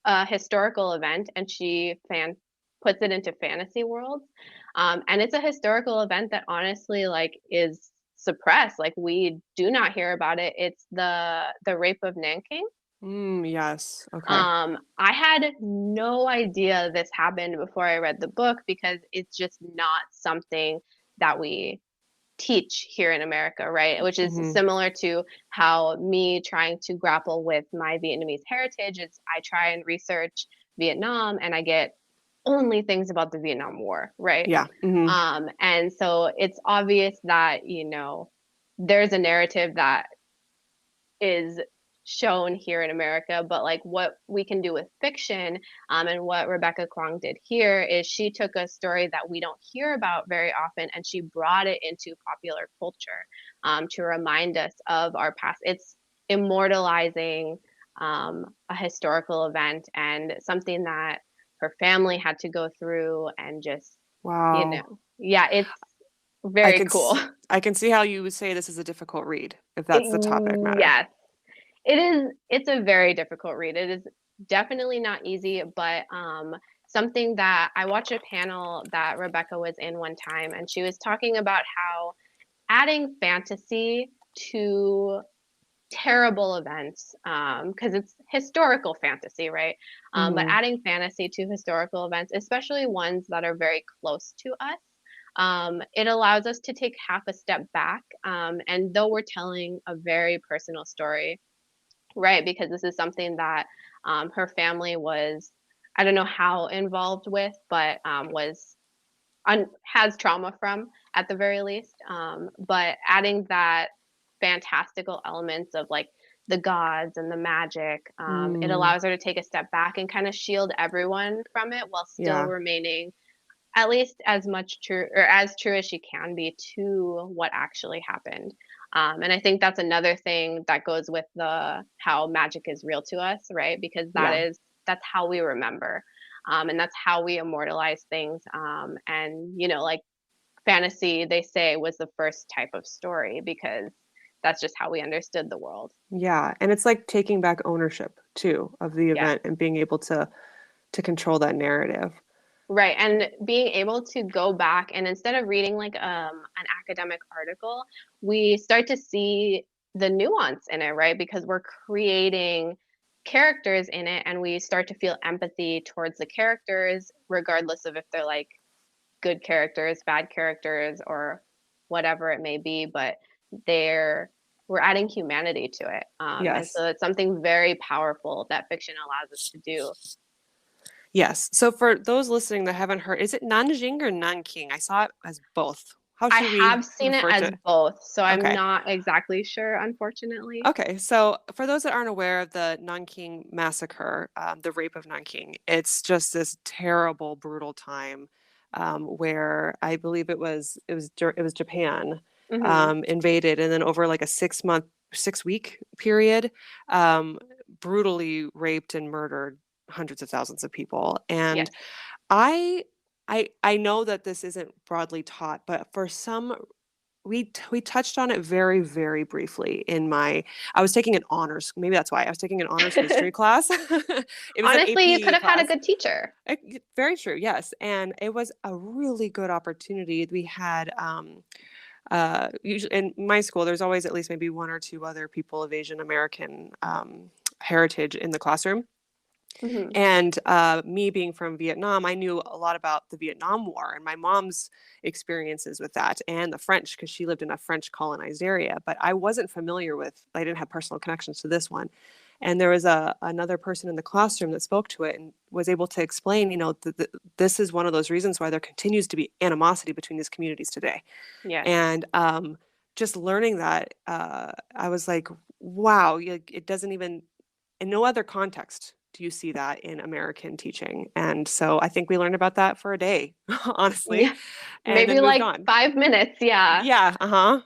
a historical event and she puts it into fantasy worlds. And it's a historical event that honestly like is suppressed. Like we do not hear about it. It's the rape of Nanking. Yes. Okay. I had no idea this happened before I read the book because it's just not something that we teach here in America, right? Which is Hmm. similar to how me trying to grapple with my Vietnamese heritage is I try and research Vietnam and I get only things about the Vietnam War, right? Yeah. Hmm. And so it's obvious that, there's a narrative that is shown here in America, but like what we can do with fiction, and what Rebecca Kwong did here is she took a story that we don't hear about very often and she brought it into popular culture, to remind us of our past. It's immortalizing a historical event and something that her family had to go through and just, Wow. yeah, it's I very can cool. I can see how you would say this is a difficult read if that's the topic matter. Yes, it is. It's a very difficult read. It is definitely not easy, but something that I watched a panel that Rebecca was in one time, and she was talking about how adding fantasy to terrible events, because it's historical fantasy, right? But Hmm. adding fantasy to historical events, especially ones that are very close to us, it allows us to take half a step back. And though we're telling a very personal story, right? Because this is something that her family was, I don't know how involved with, but has trauma from at the very least. But adding that fantastical elements of like the gods and the magic, it Mm. allows her to take a step back and kind of shield everyone from it while still Yeah. remaining at least as much true or as true as she can be to what actually happened. And I think that's another thing that goes with the how magic is real to us, right? Because Yeah. that's how we remember, and that's how we immortalize things. And like fantasy, they say was the first type of story because that's just how we understood the world. Yeah. And it's like taking back ownership too of the Yes. event and being able to control that narrative. Right. And being able to go back and instead of reading like an academic article, we start to see the nuance in it, right? Because we're creating characters in it and we start to feel empathy towards the characters, regardless of if they're like good characters, bad characters, or whatever it may be. But they're we're adding humanity to it. And Yes. so it's something very powerful that fiction allows us to do. Yes. So for those listening that haven't heard, is it Nanjing or Nanking? I saw it as both. How I should we have seen it refer to as it? both, so I'm Okay. not exactly sure, unfortunately. Okay, so for those that aren't aware of the Nanking massacre, the rape of Nanking, it's just this terrible, brutal time where I believe it was Japan Hmm. invaded, and then over like a 6 week period, um, brutally raped and murdered hundreds of thousands of people. And Yes. I I know that this isn't broadly taught, but for some we touched on it very, very briefly in my I was taking an honors, maybe that's why I was taking an honors history class. It was an Honestly, you could AP have had a class. good teacher. Very true, yes. And it was a really good opportunity. We had usually in my school, there's always at least maybe one or two other people of Asian American heritage in the classroom. Hmm. And me being from Vietnam, I knew a lot about the Vietnam War and my mom's experiences with that and the French because she lived in a French colonized area. But I wasn't familiar with, I didn't have personal connections to this one. And there was another person in the classroom that spoke to it and was able to explain, this is one of those reasons why there continues to be animosity between these communities today. Yes. And just learning that, I was like, wow, it doesn't even, in no other context do you see that in American teaching? And so I think we learned about that for a day, honestly, Yeah, and maybe then moved like on. 5 minutes. Yeah. Yeah, uh-huh.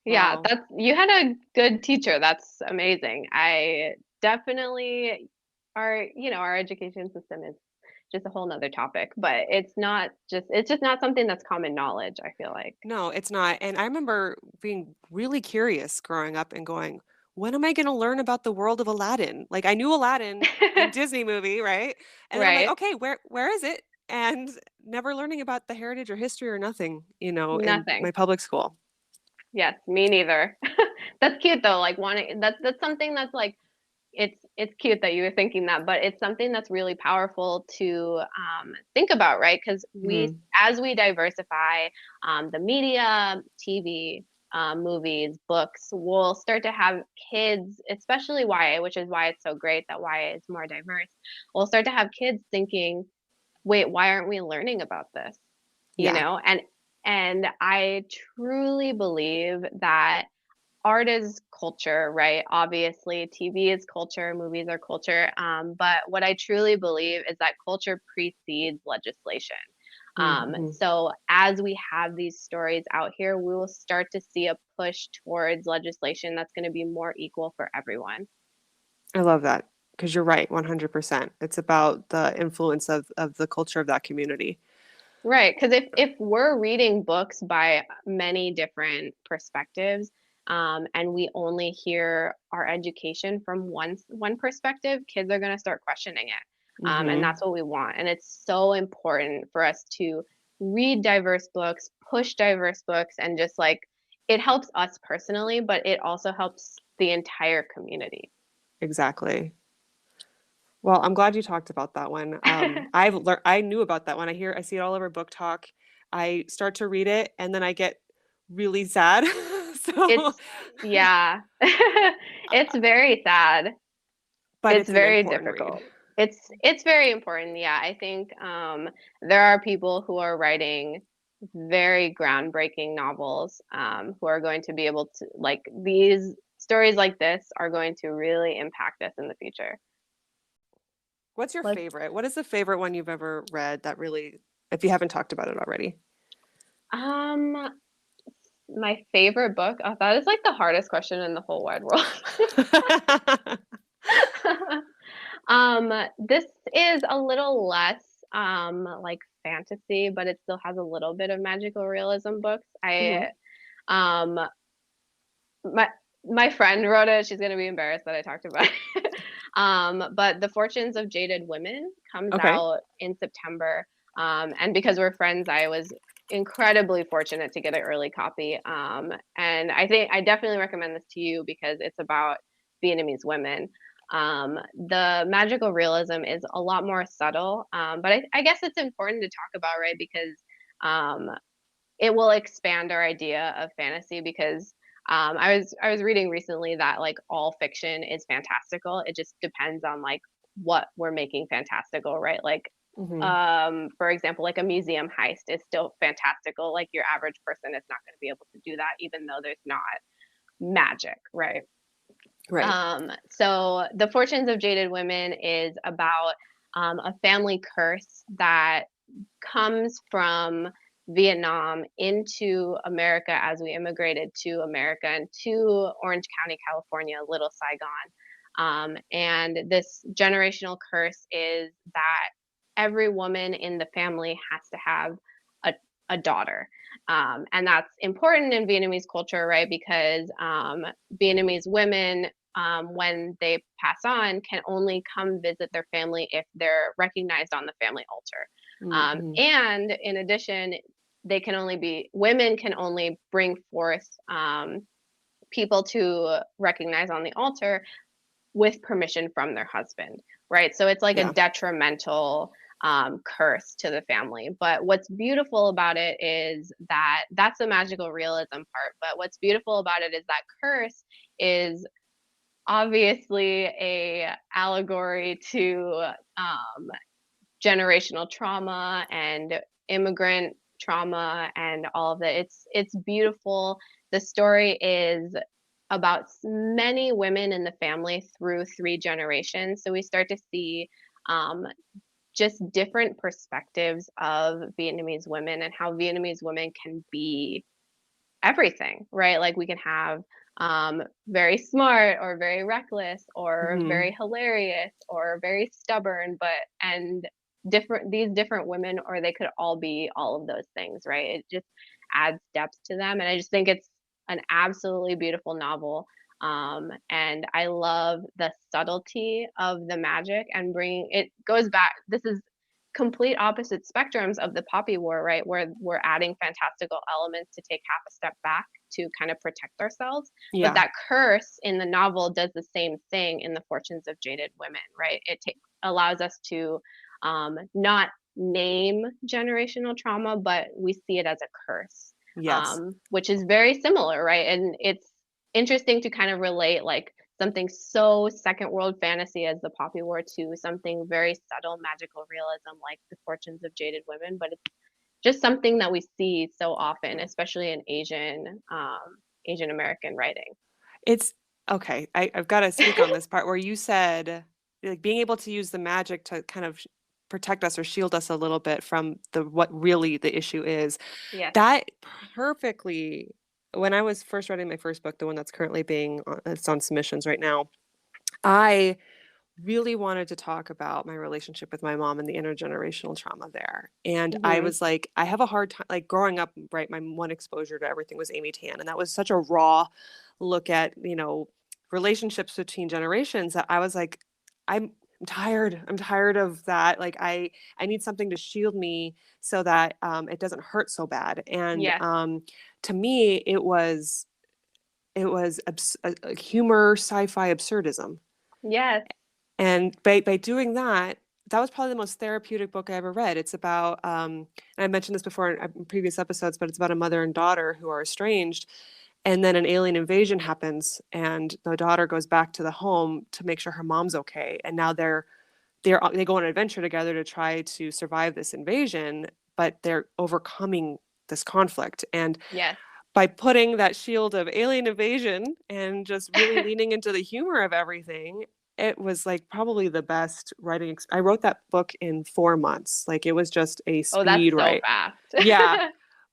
Yeah, Wow. that's you had a good teacher. That's amazing. I definitely our education system is just a whole nother topic, but it's just not something that's common knowledge, I feel like. No, it's not. And I remember being really curious growing up and going, when am I going to learn about the world of Aladdin? Like I knew Aladdin, the Disney movie, right? And then I'm like, Right? okay, where is it? And never learning about the heritage or history or nothing, in my Nothing. public school. Yes, me neither. That's cute though. Like wanting that's something that's like it's cute that you were thinking that, but it's something that's really powerful to think about, right? Because Hmm. as we diversify the media, TV, movies, books, we'll start to have kids, especially YA, which is why it's so great that YA is more diverse. We'll start to have kids thinking, wait, why aren't we learning about this? You Yeah, know, and I truly believe that art is culture, right? Obviously, TV is culture, movies are culture. But what I truly believe is that culture precedes legislation. hmm. So as we have these stories out here, we will start to see a push towards legislation that's going to be more equal for everyone. I love that because you're right, 100%. It's about the influence of the culture of that community. Right, because if we're reading books by many different perspectives, and we only hear our education from one perspective, kids are going to start questioning it, and Hmm. that's what we want. And it's so important for us to read diverse books, push diverse books, and just like it helps us personally, but it also helps the entire community. Exactly. Well, I'm glad you talked about that one. I knew about that one. I see it all over Book Talk. I start to read it and then I get really sad. So, It's yeah, it's very sad. but It's it's an very important read. difficult. It's very important. Yeah, I think there are people who are writing very groundbreaking novels who are going to be able to like these stories like this are going to really impact us in the future. What's your Like favorite? What is the favorite one you've ever read that really, if you haven't talked about it already? um my favorite book. Oh, that is like the hardest question in the whole wide world. This is a little less like fantasy, but it still has a little bit of magical realism books. Hmm. I um my my friend wrote it. She's gonna be embarrassed that I talked about it. But The Fortunes of Jaded Women comes Okay. out in September. And because we're friends, I was incredibly fortunate to get an early copy. And I think I definitely recommend this to you because it's about Vietnamese women. The magical realism is a lot more subtle, but I guess it's important to talk about, right? Because um, it will expand our idea of fantasy because I was reading recently that like all fiction is fantastical. It just depends on like what we're making fantastical, right? Like Hmm. for example, like a museum heist is still fantastical. Like your average person is not going to be able to do that even though there's not magic, right? Right. So The Fortunes of Jaded Women is about a family curse that comes from Vietnam into America as we immigrated to America and to Orange County, California, Little Saigon. And this generational curse is that every woman in the family has to have a, a daughter. And that's important in Vietnamese culture, right? Because Vietnamese women, when they pass on, can only come visit their family if they're recognized on the family altar. Hmm. And in addition, women can only bring forth people to recognize on the altar with permission from their husband, right? So it's like a Yeah. detrimental curse to the family. But what's beautiful about it is that that's the magical realism part. But what's beautiful about it is that curse is obviously a allegory to generational trauma and immigrant trauma and all of that. It's beautiful. The story is about many women in the family through 3 generations. So we start to see um, just different perspectives of Vietnamese women and how Vietnamese women can be everything, right? Like we can have very smart or very reckless or Hmm. very hilarious or very stubborn, but and different these different women, or they could all be all of those things, right? It just adds depth to them, and I just think it's an absolutely beautiful novel. And I love the subtlety of the magic and bringing it goes back. This is complete opposite spectrums of the poppy war, right? Where we're adding fantastical elements to take half a step back to kind of protect ourselves. But Yeah. that curse in the novel does the same thing in the Fortunes of Jaded Women, right? Allows us to not name generational trauma, but we see it as a curse, Yes. which is very similar, right? And it's interesting to kind of relate like something so second world fantasy as the Poppy War to something very subtle magical realism like the Fortunes of Jaded Women, but it's just something that we see so often, especially in Asian American writing. It's okay. I've got to speak on this part where you said like being able to use the magic to kind of protect us or shield us a little bit from the what really the issue is. Yes. That perfectly, when I was first writing my first book, the one that's currently being it's on submissions right now, I really wanted to talk about my relationship with my mom and the intergenerational trauma there. And I Hmm. was like, I have a hard time, like growing up, right? My one exposure to everything was Amy Tan. And that was such a raw look at, relationships between generations that I was like, I'm tired. I'm tired of that. Like I need something to shield me so that it doesn't hurt so bad. And Yes. to me, it was a humor, sci-fi absurdism. Yes. And by doing that, that was probably the most therapeutic book I ever read. It's about, and I mentioned this before in previous episodes, but it's about a mother and daughter who are estranged. And then an alien invasion happens, and the daughter goes back to the home to make sure her mom's okay. And now they go on an adventure together to try to survive this invasion, but they're overcoming this conflict. And Yes. by putting that shield of alien invasion and just really leaning into the humor of everything, it was like probably the best writing. I wrote that book in 4 months. Like it was just a Oh, that's speed so write. fast. Yeah.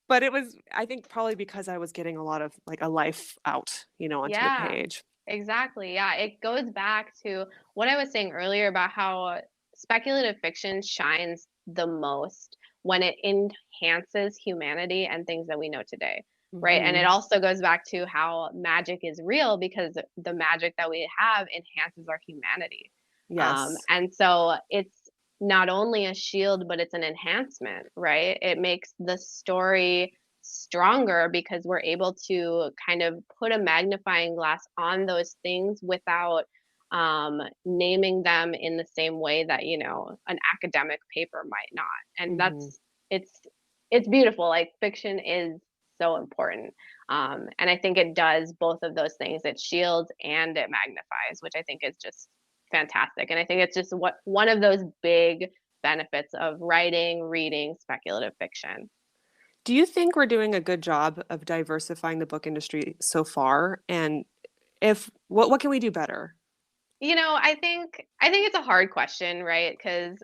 But it was, I think, probably because I was getting a lot of like a life out, onto the Yeah, page. exactly. Yeah, it goes back to what I was saying earlier about how speculative fiction shines the most when it enhances humanity and things that we know today, right? And it Hmm. also goes back to how magic is real because the magic that we have enhances our humanity. Yes. And so it's not only a shield, but it's an enhancement, right? It makes the story stronger because we're able to kind of put a magnifying glass on those things without naming them in the same way that an academic paper might not. And Hmm. it's it's beautiful. Like fiction is so important, and I think it does both of those things. It shields and it magnifies, which I think is just fantastic. And I think it's just one of those big benefits of writing, reading speculative fiction. Do you think we're doing a good job of diversifying the book industry so far? And if what can we do better? I think it's a hard question, right? Because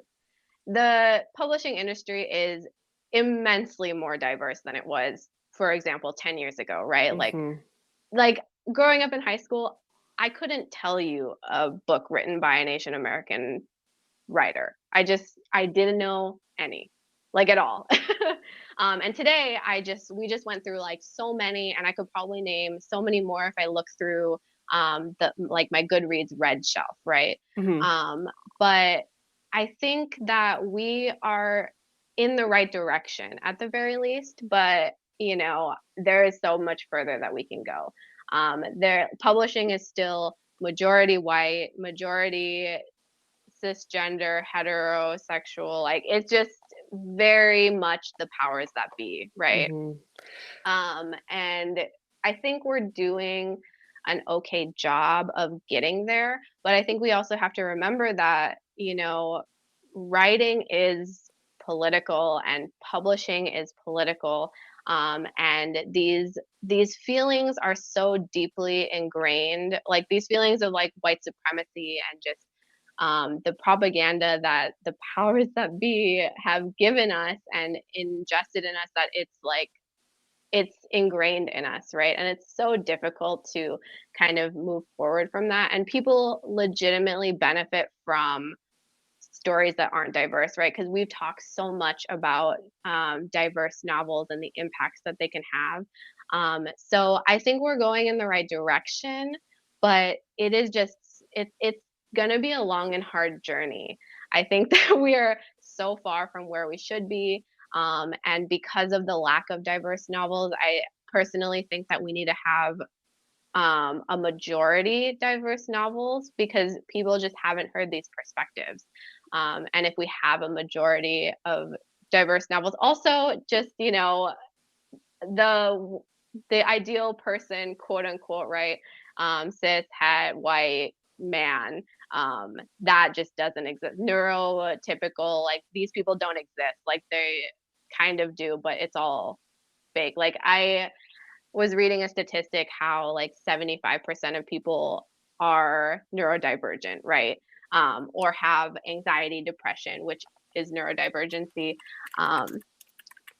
the publishing industry is immensely more diverse than it was, for example, 10 years ago, right? Like Hmm. like growing up in high school, I couldn't tell you a book written by an Asian American writer. I didn't know any, like at all. And today we just went through like so many, and I could probably name so many more if I look through the like my Goodreads red shelf, right? Hmm. Um, but I think that we are in the right direction at the very least, but there is so much further that we can go. There publishing is still majority white, majority cisgender, heterosexual. Like it's just very much the powers that be, right? Hmm. And I think we're doing an okay job of getting there, but I think we also have to remember that, writing is political and publishing is political. And these feelings are so deeply ingrained, like these feelings of like white supremacy and just the propaganda that the powers that be have given us and ingested in us, that it's like it's ingrained in us, right? And it's so difficult to kind of move forward from that. And people legitimately benefit from stories that aren't diverse, right? Because we've talked so much about diverse novels and the impacts that they can have. So I think we're going in the right direction, but it is just it's going to be a long and hard journey. I think that we are so far from where we should be, and because of the lack of diverse novels, I personally think that we need to have a majority diverse novels because people just haven't heard these perspectives. And if we have a majority of diverse novels, also just, you know, the ideal person, quote unquote, right? Cis, het, white man, that just doesn't exist. Neurotypical, like these people don't exist. Like they kind of do, but it's all fake. Like I was reading a statistic how like 75% of people are neurodivergent, right? Or have anxiety, depression, which is neurodivergency.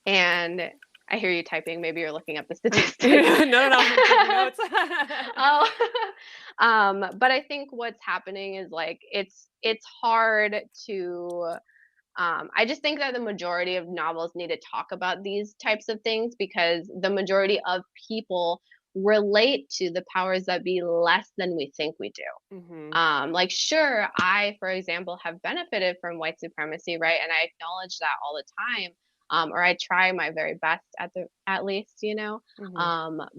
And I hear you typing. Maybe you're looking up the statistics. No, I'm taking notes. Oh, but I think what's happening is like it's hard to. I just think that the majority of novels need to talk about these types of things because the majority of people relate to the powers that be less than we think we do. Like, sure, I, for example, have benefited from white supremacy, right? And I acknowledge that all the time. Or I try my very best at least, you know.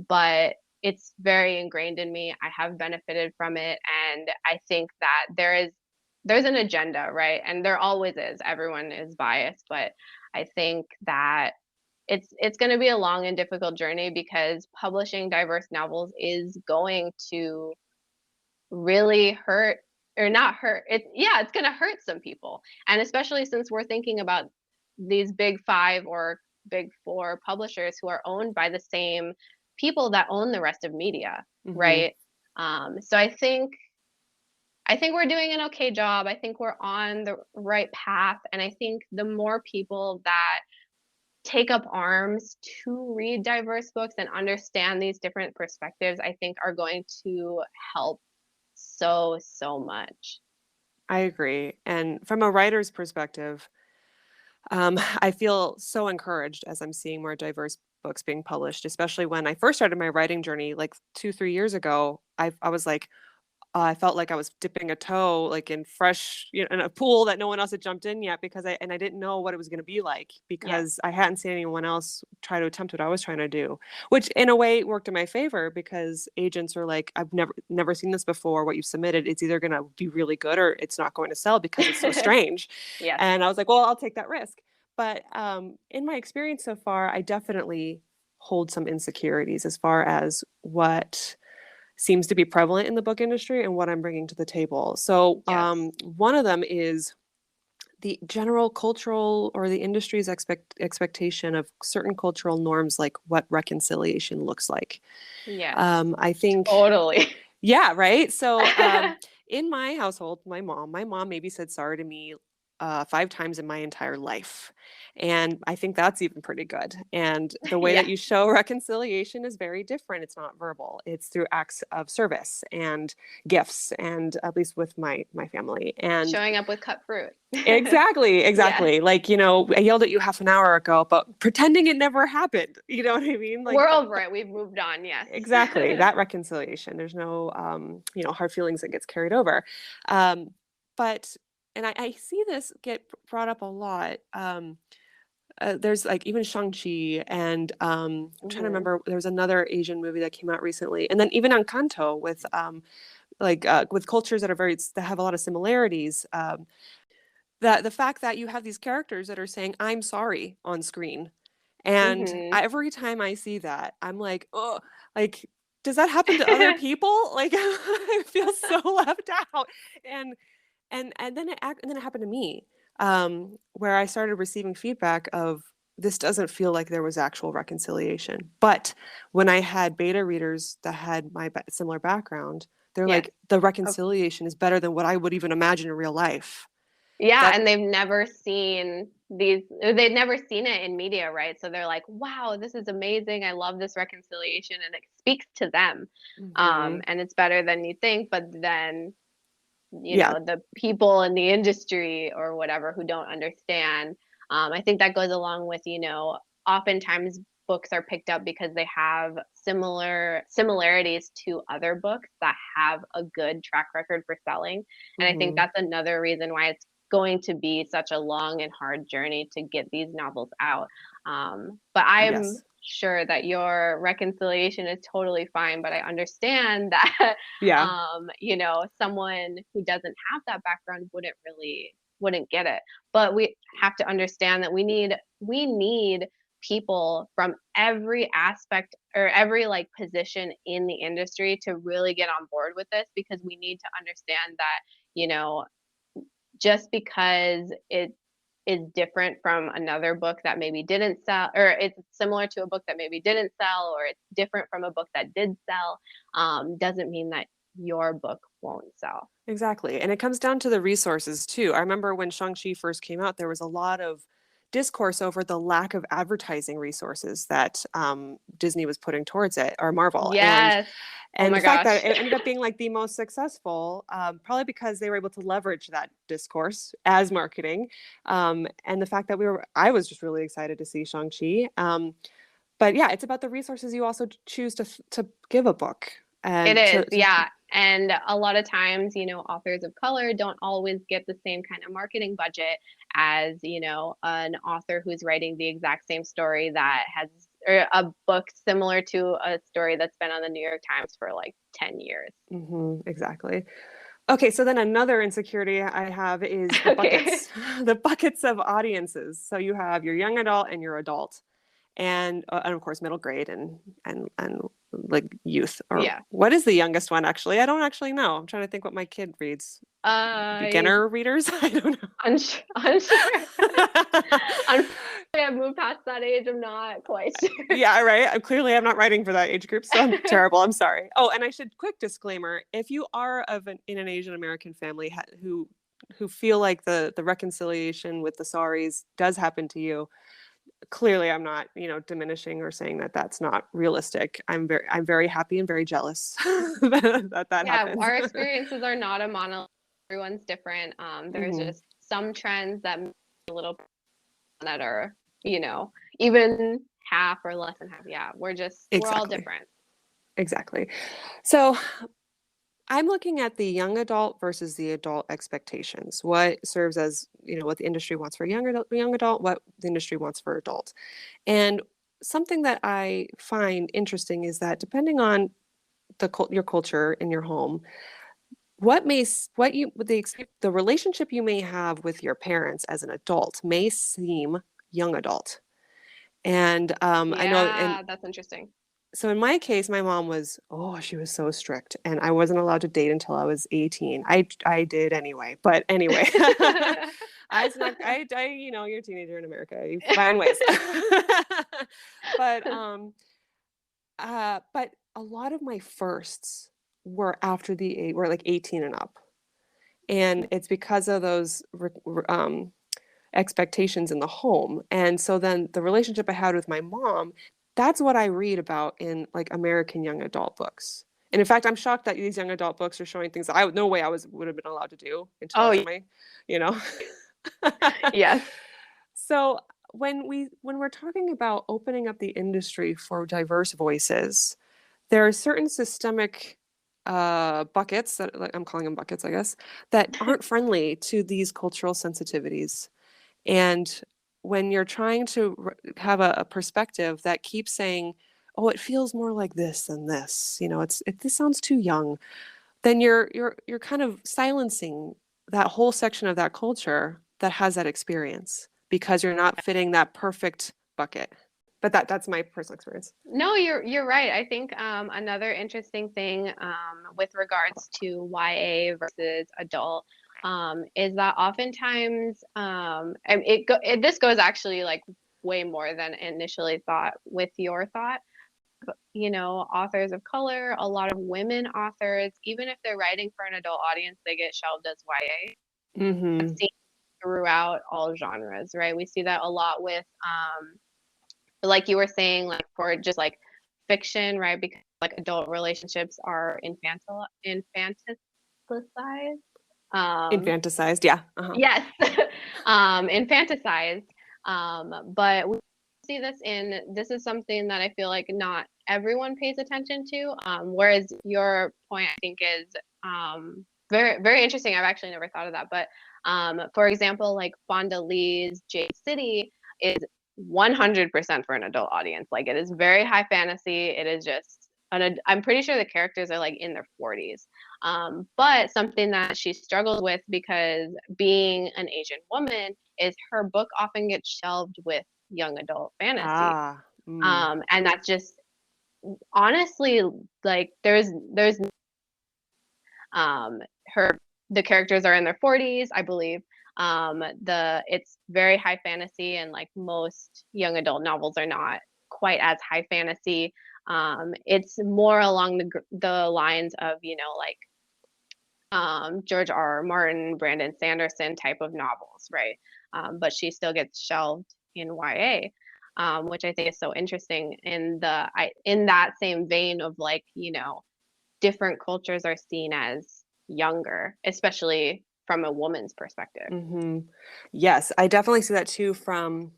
But it's very ingrained in me. I have benefited from it, and I think that there's an agenda, right? And there always is. Everyone is biased, but I think that it's going to be a long and difficult journey because publishing diverse novels is going to really hurt or not hurt. It's going to hurt some people. And especially since we're thinking about these big 5 or big 4 publishers who are owned by the same people that own the rest of media, right? So I think we're doing an okay job. I think we're on the right path. And I think the more people that take up arms to read diverse books and understand these different perspectives, I think are going to help so much. I agree. And from a writer's perspective, I feel so encouraged as I'm seeing more diverse books being published, especially when I first started my writing journey like 2-3 years ago. I was like, I felt like I was dipping a toe like in fresh, in a pool that no one else had jumped in yet because I didn't know what it was going to be like because I hadn't seen anyone else try to attempt what I was trying to do, which in a way worked in my favor because agents are like, I've never seen this before. What you've submitted, it's either going to be really good or it's not going to sell because it's so strange. And I was like, well, I'll take that risk. But in my experience so far, I definitely hold some insecurities as far as what seems to be prevalent in the book industry and what I'm bringing to the table. So one of them is the general cultural or the industry's expectation of certain cultural norms, like what reconciliation looks like. I think totally. Yeah, right. So in my household, my mom maybe said sorry to me 5 times in my entire life. And I think that's even pretty good. And the way that you show reconciliation is very different. It's not verbal. It's through acts of service and gifts, and at least with my family. And showing up with cut fruit. Exactly. Like, I yelled at you half an hour ago, but pretending it never happened. You know what I mean? Like, we're over it. We've moved on. Yes. Exactly. That reconciliation. There's no, hard feelings that gets carried over. And I see this get brought up a lot. There's like even Shang-Chi and I'm trying to remember, there was another Asian movie that came out recently. And then even Encanto with with cultures that have a lot of similarities. That the fact that you have these characters that are saying, I'm sorry on screen. And every time I see that, I'm like, oh, like, does that happen to other people? Like, I feel so left out. And then it happened to me. where I started receiving feedback of this doesn't feel like there was actual reconciliation. But when I had beta readers that had my similar background, they're Yes. like, the Okay. reconciliation is better than what I would even imagine in real life. Yeah, That, and they've never seen it in media, right? So they're like, wow, this is amazing. I love this reconciliation, and it speaks to them. mhm. And it's better than you think, but then, Yeah. the people in the industry or whatever who don't understand, I think that goes along with, oftentimes books are picked up because they have similarities to other books that have a good track record for selling. And I think Hmm. that's another reason why it's going to be such a long and hard journey to get these novels out. But I'm Yes. sure that your reconciliation is totally fine, but I understand that Yeah. someone who doesn't have that background wouldn't get it. But we have to understand that we need people from every aspect or every like position in the industry to really get on board with this, because we need to understand that, just because it is different from another book that maybe didn't sell, or it's similar to a book that maybe didn't sell, or it's different from a book that did sell, doesn't mean that your book won't sell. Exactly. And it comes down to the resources too. I remember when Shang-Chi first came out, there was a lot of discourse over the lack of advertising resources that Disney was putting towards it, or Marvel. Yes. Oh And the my fact that gosh. it ended up being like the most successful, probably because they were able to leverage that discourse as marketing. And the fact that I was just really excited to see Shang-Chi. But yeah, it's about the resources you also choose to give a book It and is, yeah. And a lot of times, authors of color don't always get the same kind of marketing budget as, an author who's writing the exact same story that has, or a book similar to a story that's been on the New York Times for like 10 years. exactly. Okay, so then another insecurity I have is the Okay. buckets, the buckets of audiences. So you have your young adult and your adult, and of course middle grade and like youth. Or Yeah. what is the youngest one actually? I don't actually know. I'm trying to think what my kid reads. I Beginner readers? I don't unsure. know. Unfortunately, I've moved past that age. I'm not quite sure. Yeah, right. I'm not writing for that age group, so I'm terrible. I'm sorry. Oh, and I should quick disclaimer: if you are in an Asian American family who feel like the reconciliation with the saris does happen to you, clearly I'm not diminishing or saying that that's not realistic. I'm very happy and very jealous that Yeah, happens. our experiences are not a monolith. Everyone's different. There's Hmm. just some trends that may be a little that are, even half or less than half. Yeah, we're all Exactly. different. Exactly. So I'm looking at the young adult versus the adult expectations. What serves as, what the industry wants for young adult, what the industry wants for adult. And something that I find interesting is that depending on your culture in your home, the relationship you may have with your parents as an adult may seem young adult. And I know, and Yeah, that's interesting. so in my case, my mom she was so strict, and I wasn't allowed to date until I was 18. I did anyway, but anyway, you're a teenager in America, you find ways. But but a lot of my firsts were after the age, were like 18 and up, and it's because of those expectations in the home. And so then the relationship I had with my mom, that's what I read about in like American young adult books. And in fact, I'm shocked that these young adult books are showing things that no way would have been allowed to do until I Oh, was in my, you know. yes. So when we're talking about opening up the industry for diverse voices, there are certain systemic buckets that, like, I'm calling them buckets, I guess, that aren't friendly to these cultural sensitivities. And when you're trying to have a perspective that keeps saying, "Oh, it feels more like this than this," this sounds too young, then you're kind of silencing that whole section of that culture that has that experience because you're not fitting that perfect bucket. But that's my personal experience. No, you're right. I think another interesting thing with regards to YA versus adult, is that oftentimes, and this goes actually like way more than initially thought with your thought. You know, authors of color, a lot of women authors, even if they're writing for an adult audience, they get shelved as YA. I've Mm-hmm. seen throughout all genres, right? We see that a lot with, like you were saying, like for just like fiction, right? Because like adult relationships are infantilized. Um, Infanticized, yeah. Uh-huh. yes, infanticized. But we see this this is something that I feel like not everyone pays attention to. Whereas your point, I think, is very, very interesting. I've actually never thought of that. But for example, like Fonda Lee's Jade City is 100% for an adult audience. Like it is very high fantasy. It is just I'm pretty sure the characters are like in their 40s. But something that she struggles with because being an Asian woman is her book often gets shelved with young adult fantasy. Ah. Mm. And that's just honestly like there's her the characters are in their 40s, I believe. The It's very high fantasy, and like most young adult novels are not quite as high fantasy. It's more along the lines of, you know, like George R. R. Martin, Brandon Sanderson type of novels, right? But she still gets shelved in YA, which I think is so interesting in that same vein of like, you know, different cultures are seen as younger, especially from a woman's perspective. Mm-hmm. Yes, I definitely see that too from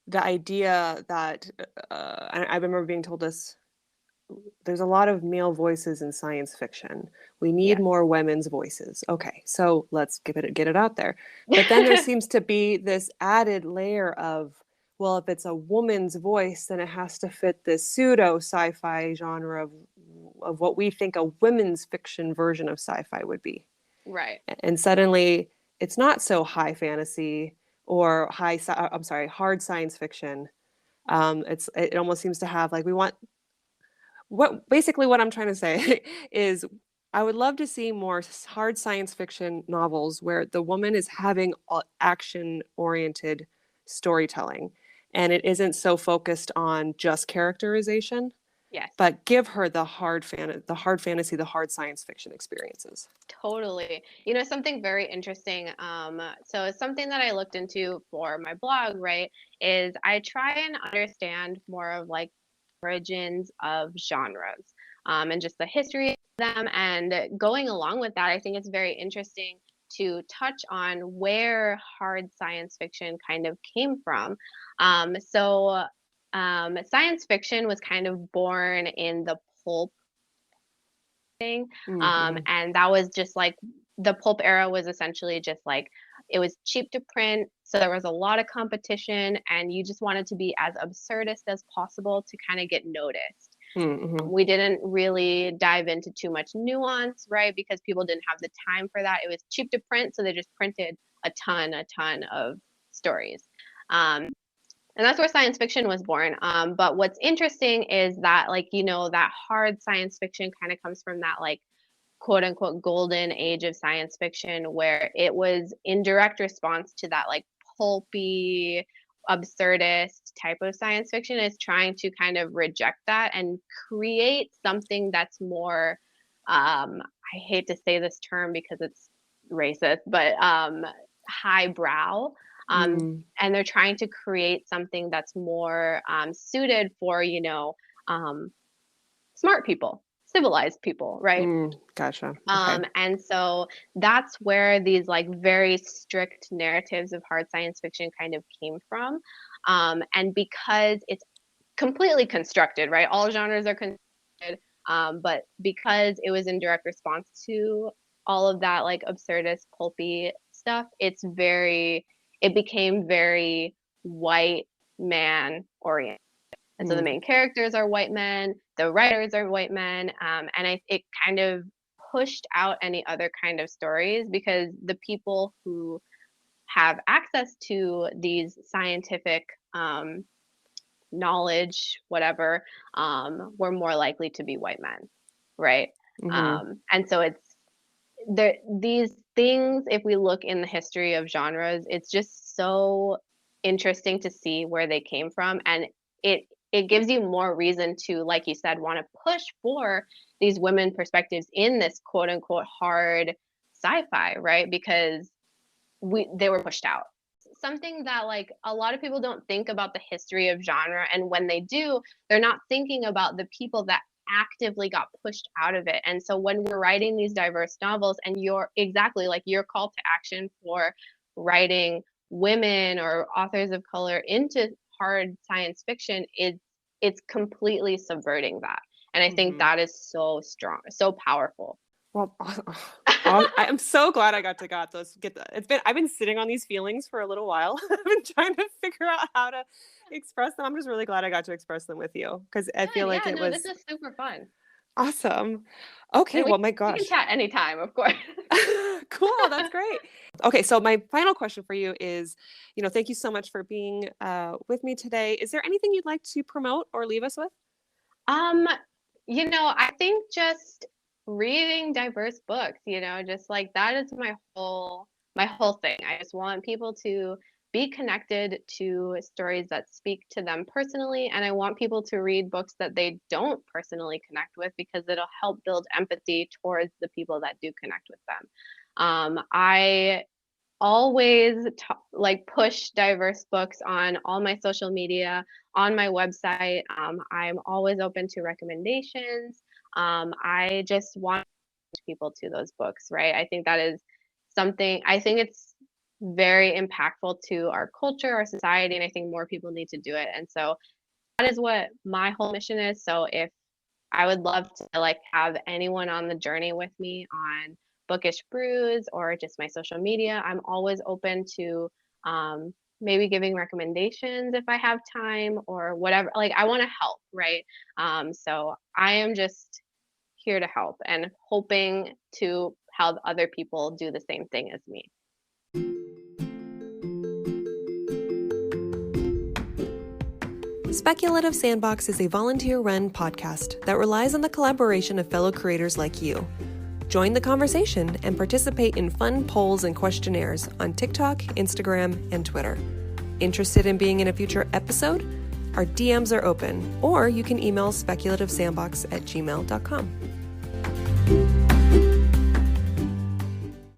the idea that I remember being told this. There's a lot of male voices in science fiction. We need Yes. more women's voices. Okay, so let's get it out there. But then there seems to be this added layer of, well, if it's a woman's voice, then it has to fit this pseudo sci-fi genre of what we think a women's fiction version of sci-fi would be. Right. And suddenly it's not so high fantasy or hard science fiction. It almost seems to have like we want what I'm trying to say is I would love to see more hard science fiction novels where the woman is having action oriented storytelling and it isn't so focused on just characterization, Yes. but give her the hard fantasy, the hard science fiction experiences. Totally. You know, something very interesting. So it's something that I looked into for my blog, right, is I try and understand more of like origins of genres, and just the history of them. And going along with that, I think it's very interesting to touch on where hard science fiction kind of came from. Science fiction was kind of born in the pulp thing. Mm-hmm. And that was just like the pulp era was essentially just like it was cheap to print, so there was a lot of competition, and you just wanted to be as absurdist as possible to kind of get noticed. Mm-hmm. We didn't really dive into too much nuance, right? Because people didn't have the time for that. It was cheap to print, so they just printed a ton of stories. Um, and that's where science fiction was born. But what's interesting is that, like, you know, that hard science fiction kind of comes from that, like, quote unquote, golden age of science fiction, where it was in direct response to that, like, pulpy, absurdist type of science fiction, is trying to kind of reject that and create something that's more, I hate to say this term because it's racist, but highbrow. Mm. And they're trying to create something that's more suited for, you know, smart people, civilized people, right? Mm. Gotcha. Okay. And so that's where these like very strict narratives of hard science fiction kind of came from. And because it's completely constructed, right? All genres are constructed, but because it was in direct response to all of that like absurdist, pulpy stuff, it became very white man oriented. And so the Mm. main characters are white men, the writers are white men, and it kind of pushed out any other kind of stories because the people who have access to these scientific knowledge, whatever, were more likely to be white men, right? Mm-hmm. And so these things, if we look in the history of genres, it's just so interesting to see where they came from, and it gives you more reason to, like you said, want to push for these women perspectives in this quote unquote hard sci-fi, right? Because they were pushed out. Something that like a lot of people don't think about the history of genre, and when they do, they're not thinking about the people that actively got pushed out of it. And so when we're writing these diverse novels, and you're exactly like your call to action for writing women or authors of color into hard science fiction, it's completely subverting that. And I think Mhm. that is so strong, so powerful. Well, I'm so glad I got those. I've been sitting on these feelings for a little while. I've been trying to figure out how to express them. I'm just really glad I got to express them with you because I feel Good. like Yeah, it no, this was is super fun. awesome. Okay, And well, my we can gosh. chat anytime, of course. Cool, that's great. Okay, so my final question for you is, thank you so much for being with me today. Is there anything you'd like to promote or leave us with? Um, I think just reading diverse books, just like that is my whole thing. I just want people to be connected to stories that speak to them personally, and I want people to read books that they don't personally connect with, because it'll help build empathy towards the people that do connect with them. I always like push diverse books on all my social media, on my website. I'm always open to recommendations. I just want people to those books, right? I think that is something, I think it's very impactful to our culture, our society, and I think more people need to do it. And so that is what my whole mission is. So if I would love to like have anyone on the journey with me on Bookish Brews or just my social media. I'm always open to maybe giving recommendations if I have time or whatever. Like I want to help, right? So I am just here to help and hoping to help other people do the same thing as me. Speculative Sandbox is a volunteer-run podcast that relies on the collaboration of fellow creators like you. Join the conversation and participate in fun polls and questionnaires on TikTok, Instagram, and Twitter. Interested in being in a future episode? Our DMs are open, or you can email speculativesandbox@gmail.com.